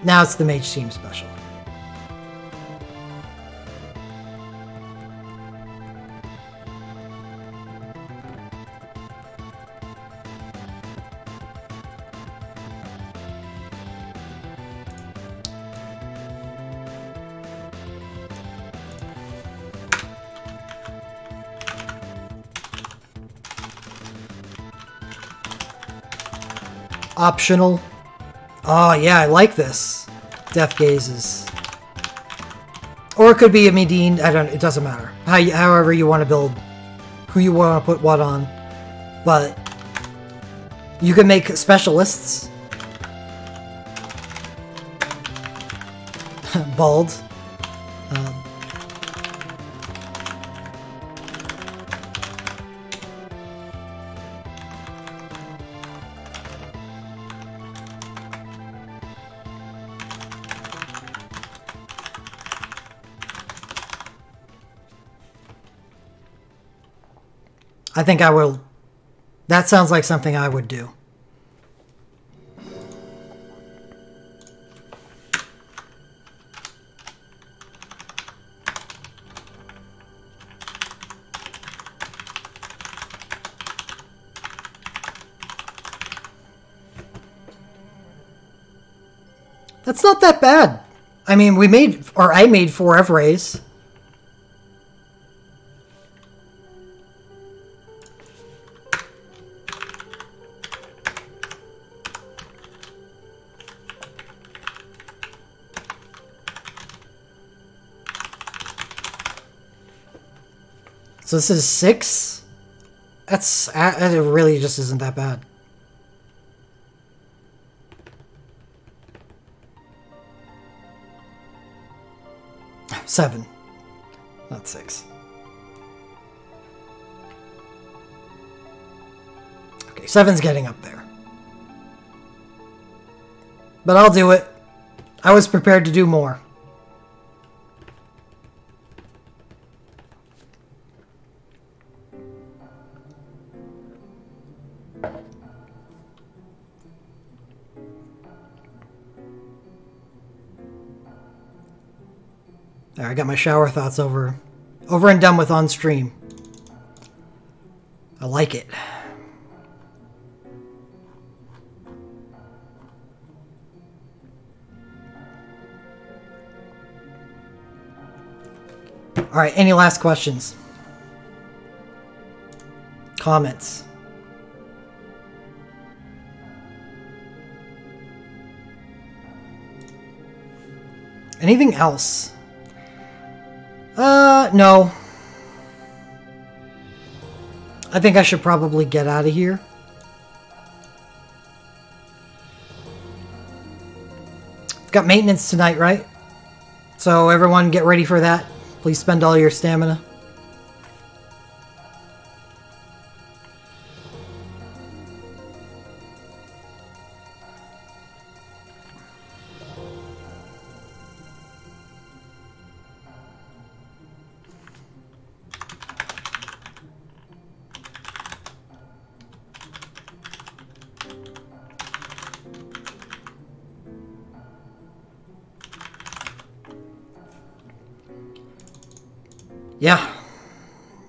Now it's the Mage Team special. Optional. Oh yeah, I like this. Death Gazes. Or it could be a Medine. I don't. It doesn't matter. However you want to build, who you want to put what on, but you can make specialists. Bald. I think I will. That sounds like something I would do. That's not that bad. I mean, we made, or I made 4 Evrays. So this is 6? It really just isn't that bad. Seven, not 6. Okay, 7's getting up there. But I'll do it. I was prepared to do more. There, I got my shower thoughts over and done with on stream. I like it. All right, any last questions? Comments? Anything else? No. I think I should probably get out of here. Got maintenance tonight, right? So everyone get ready for that. Please spend all your stamina.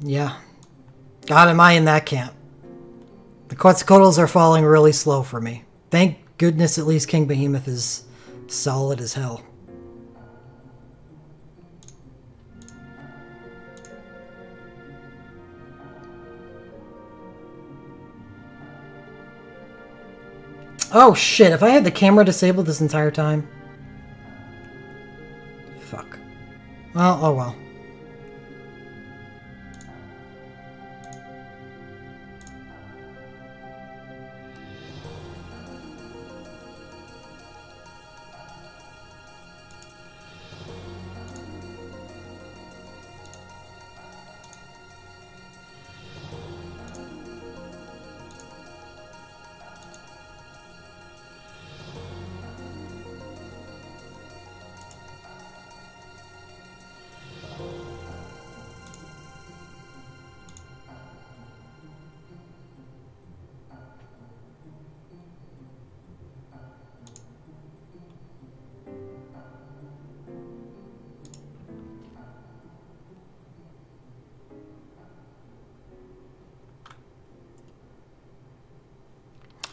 Yeah. God, am I in that camp. The Quetzalcoatlus are falling really slow for me. Thank goodness at least King Behemoth is solid as hell. Oh shit, if I had the camera disabled this entire time. Fuck. Well, oh well.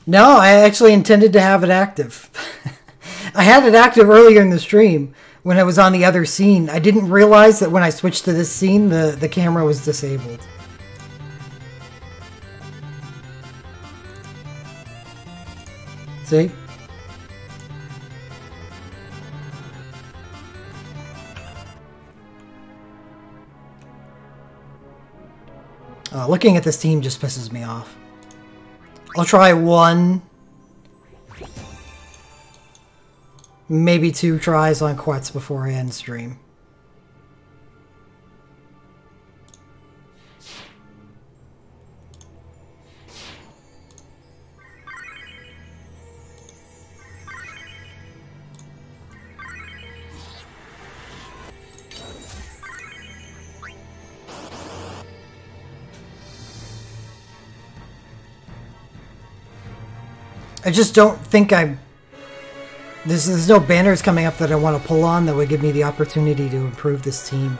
No, I actually intended to have it active. I had it active earlier in the stream when I was on the other scene. I didn't realize that when I switched to this scene, the camera was disabled. See? Looking at this team just pisses me off. I'll try one, maybe 2 tries on Quetz before I end stream. I just don't think there's no banners coming up that I want to pull on that would give me the opportunity to improve this team.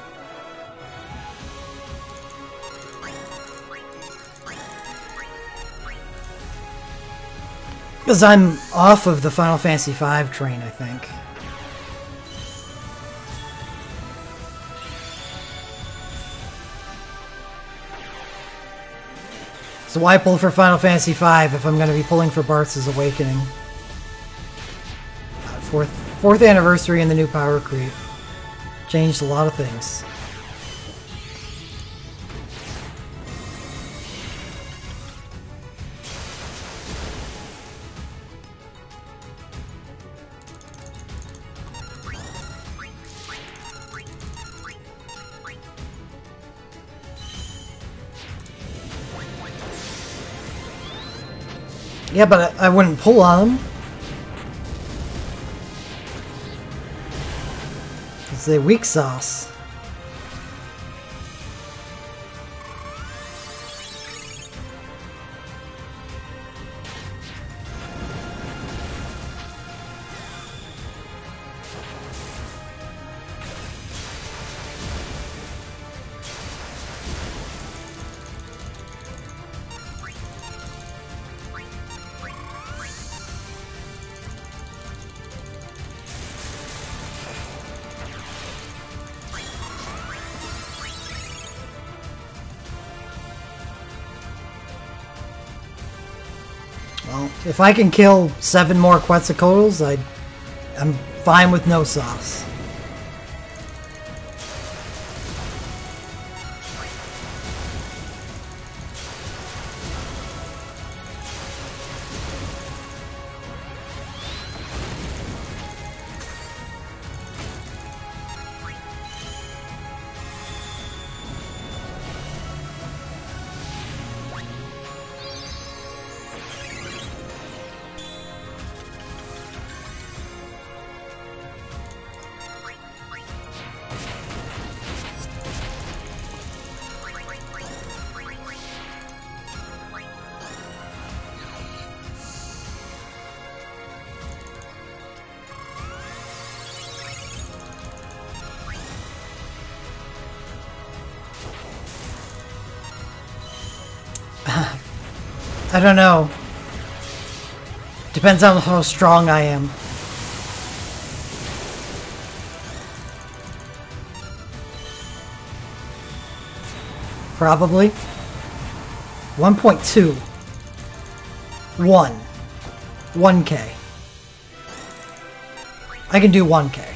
Because I'm off of the Final Fantasy V train, I think. So why pull for Final Fantasy V if I'm going to be pulling for Bartz's Awakening? Fourth anniversary and the new power creep. Changed a lot of things. Yeah, but I wouldn't pull on them. It's a weak sauce. Well, if I can kill 7 more Quetzalcoatl's, I'm fine with no sauce. I don't know. Depends on how strong I am. Probably 1.2. 1K. I can do 1K.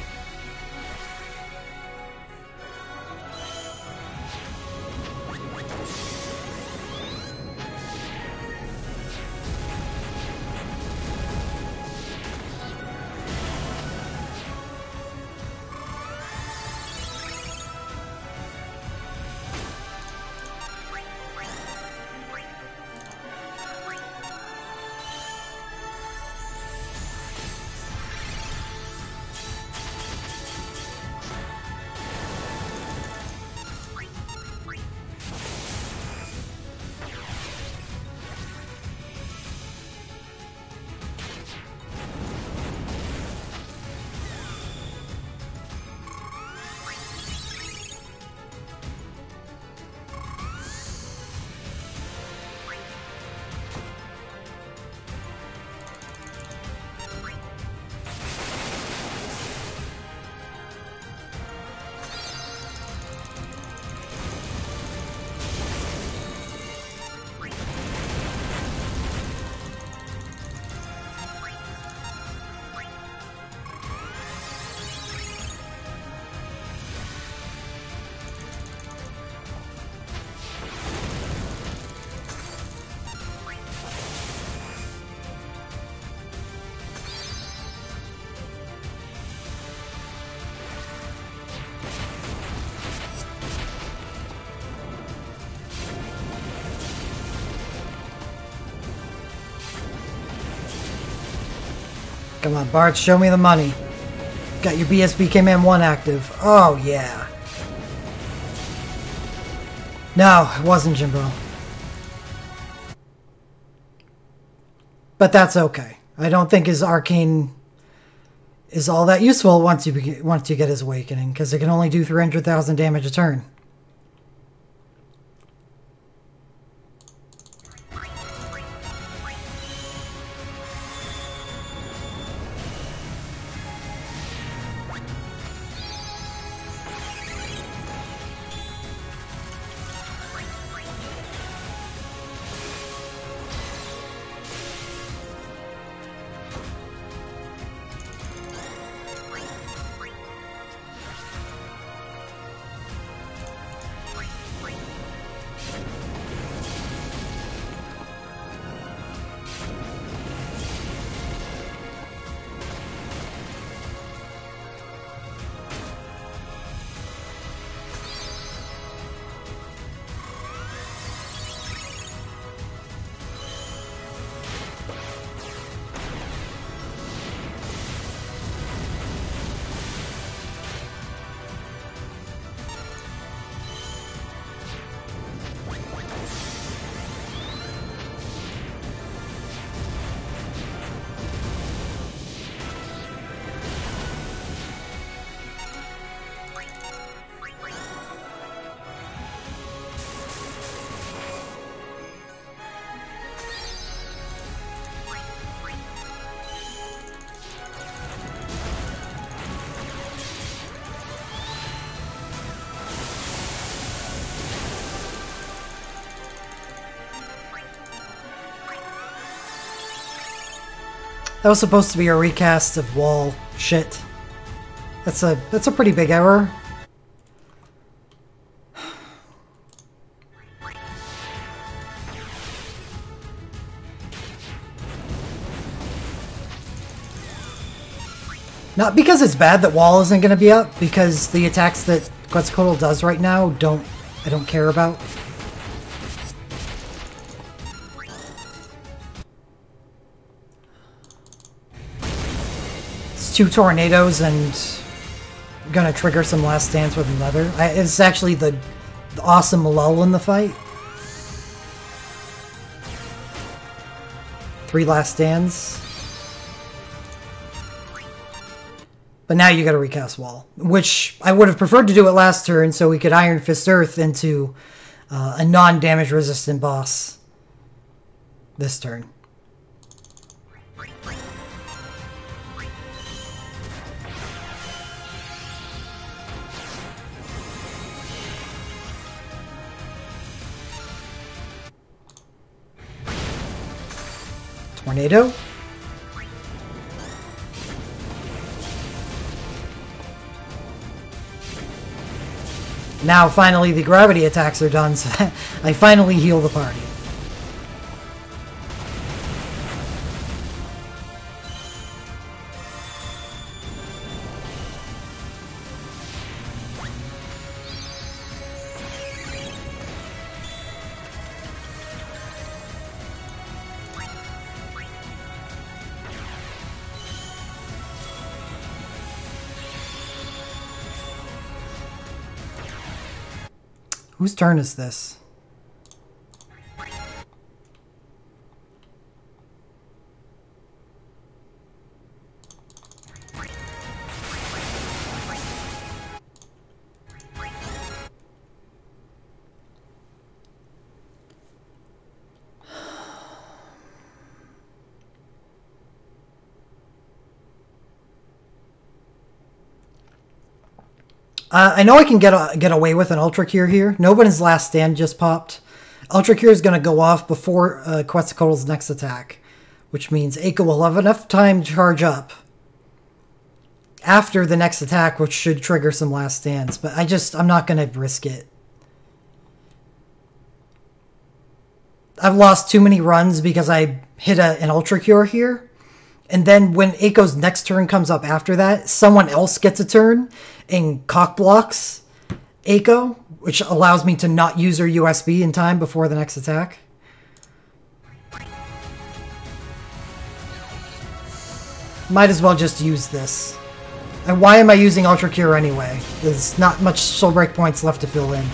Come on, Bart, show me the money. Got your BSBK Man 1 active. Oh, yeah. No, it wasn't Jimbo. But that's okay. I don't think his arcane is all that useful once you get his awakening, because it can only do 300,000 damage a turn. That was supposed to be a recast of Wall. Shit. That's a pretty big error. Not because it's bad that Wall isn't going to be up, because the attacks that Quetzalcoatl does right now I don't care about. It's 2 tornadoes and I'm gonna trigger some last stands with another. It's actually the awesome lull in the fight. 3 last stands. But now you gotta recast Wall, which I would have preferred to do it last turn so we could Iron Fist Earth into a non-damage resistant boss this turn. Tornado. Now, finally, the gravity attacks are done, so I finally heal the party. Whose turn is this? I know I can get away with an Ultra Cure here. Nobody's last stand just popped. Ultra Cure is going to go off before Quetzalcoatl's next attack, which means Eiko will have enough time to charge up after the next attack, which should trigger some last stands. But I'm not going to risk it. I've lost too many runs because I hit an Ultra Cure here. And then when Eiko's next turn comes up after that, someone else gets a turn and cock blocks Eiko, which allows me to not use her USB in time before the next attack. Might as well just use this. And why am I using Ultra Cure anyway? There's not much Soul Break points left to fill in.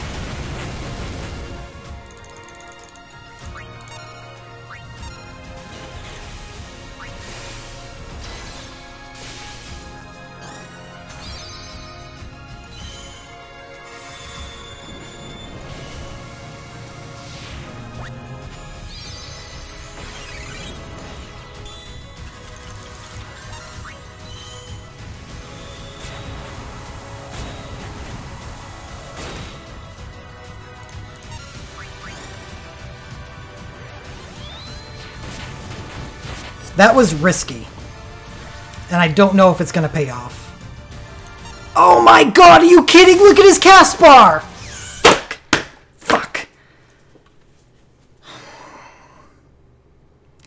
That was risky. And I don't know if it's going to pay off. Oh my god, are you kidding? Look at his cast bar! Fuck.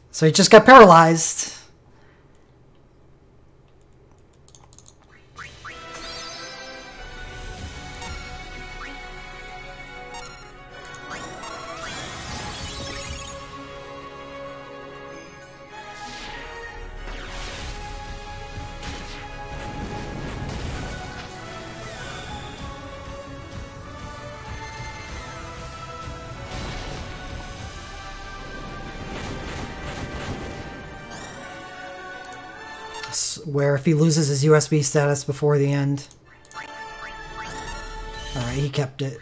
So he just got paralyzed. Where if he loses his USB status before the end. Alright, he kept it.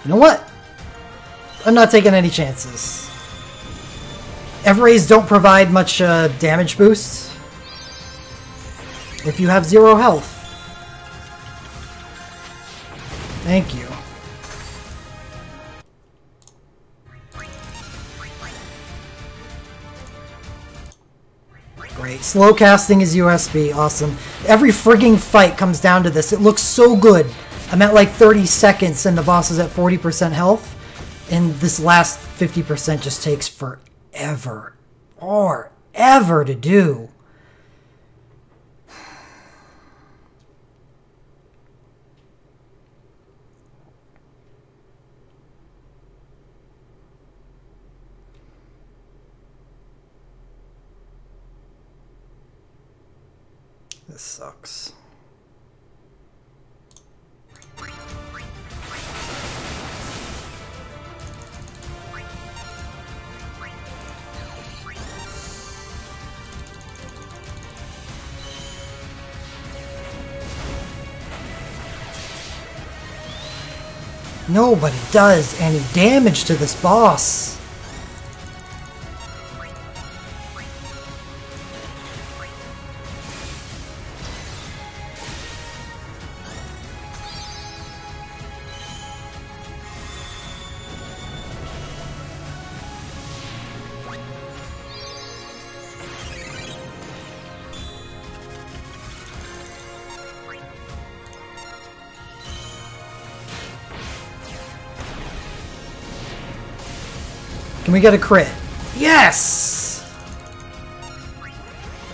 You know what? I'm not taking any chances. Evrays don't provide much damage boost if you have 0 health. Thank you. Great. Slow casting is USB. Awesome. Every frigging fight comes down to this. It looks so good. I'm at like 30 seconds and the boss is at 40% health. And this last 50% just takes forever. Forever to do. This sucks. Nobody does any damage to this boss. Can we get a crit? Yes!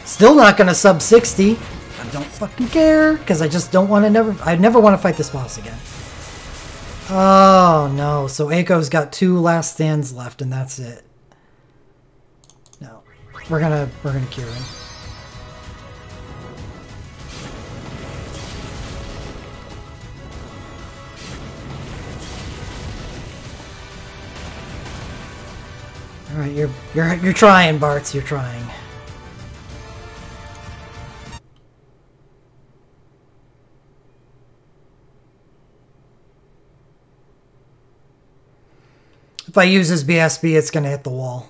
Still not gonna sub 60. I don't fucking care, because I just don't want to I never want to fight this boss again. Oh no, so Aiko's got 2 last stands left and that's it. No. We're gonna cure him. All right, you're trying, Bartz. You're trying. If I use his BSB, it's gonna hit the wall.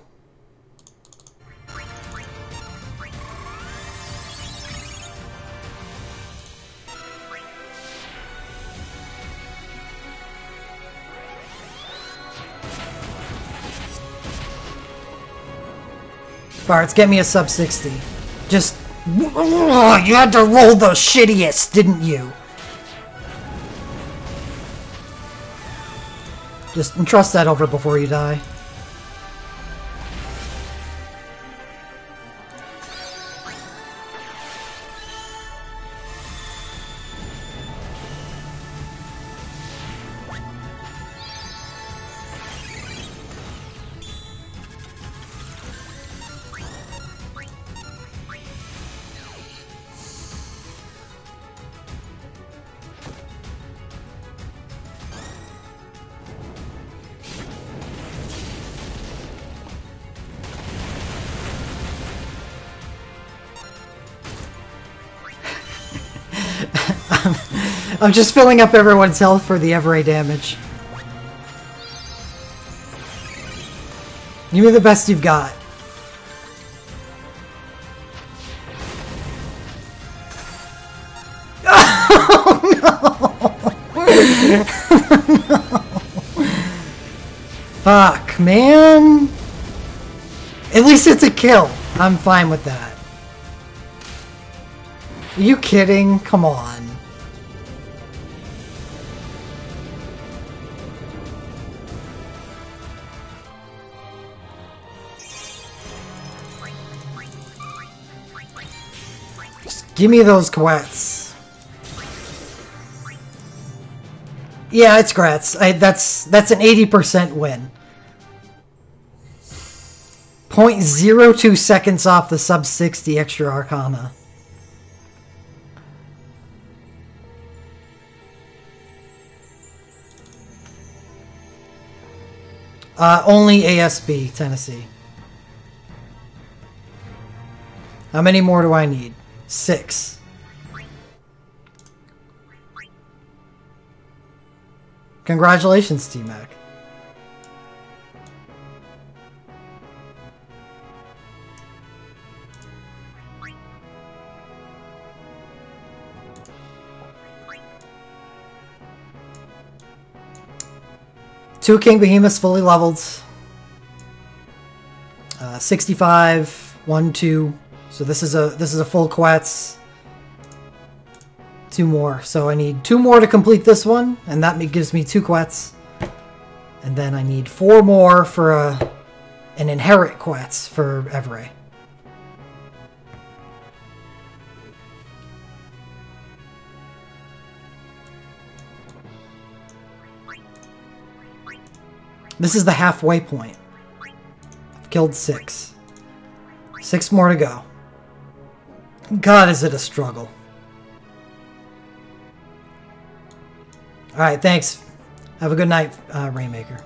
Bards, get me a sub 60. Just... you had to roll the shittiest, didn't you? Just entrust that over before you die. I'm just filling up everyone's health for the Everay damage. Give me the best you've got. Oh, no. No. Fuck, man. At least it's a kill. I'm fine with that. Are you kidding? Come on. Give me those quets. Yeah, it's grats. That's an 80% win. 0.02 seconds off the sub 60 extra arcana. Only ASB, Tennessee. How many more do I need? 6. Congratulations, T-Mac. Two King Behemoths fully leveled. 65, 1, 2. So this is a full quets. 2 more. So I need 2 more to complete this one, and that gives me 2 quets. And then I need 4 more for an inherit quets for Everay. This is the halfway point. I've killed 6. 6 more to go. God, is it a struggle. Alright, thanks. Have a good night, Rainmaker.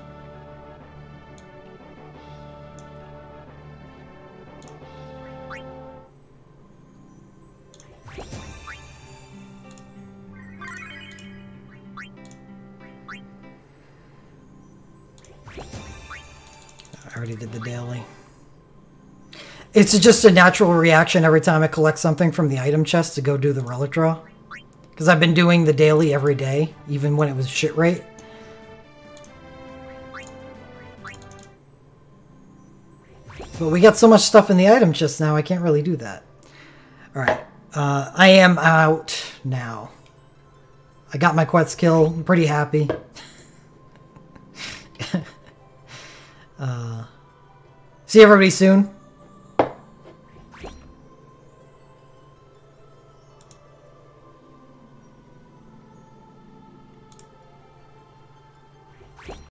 I already did the daily. It's just a natural reaction every time I collect something from the item chest to go do the relic draw. Because I've been doing the daily every day, even when it was shit rate. But we got so much stuff in the item chest now, I can't really do that. Alright, I am out now. I got my quets kill, I'm pretty happy. See everybody soon.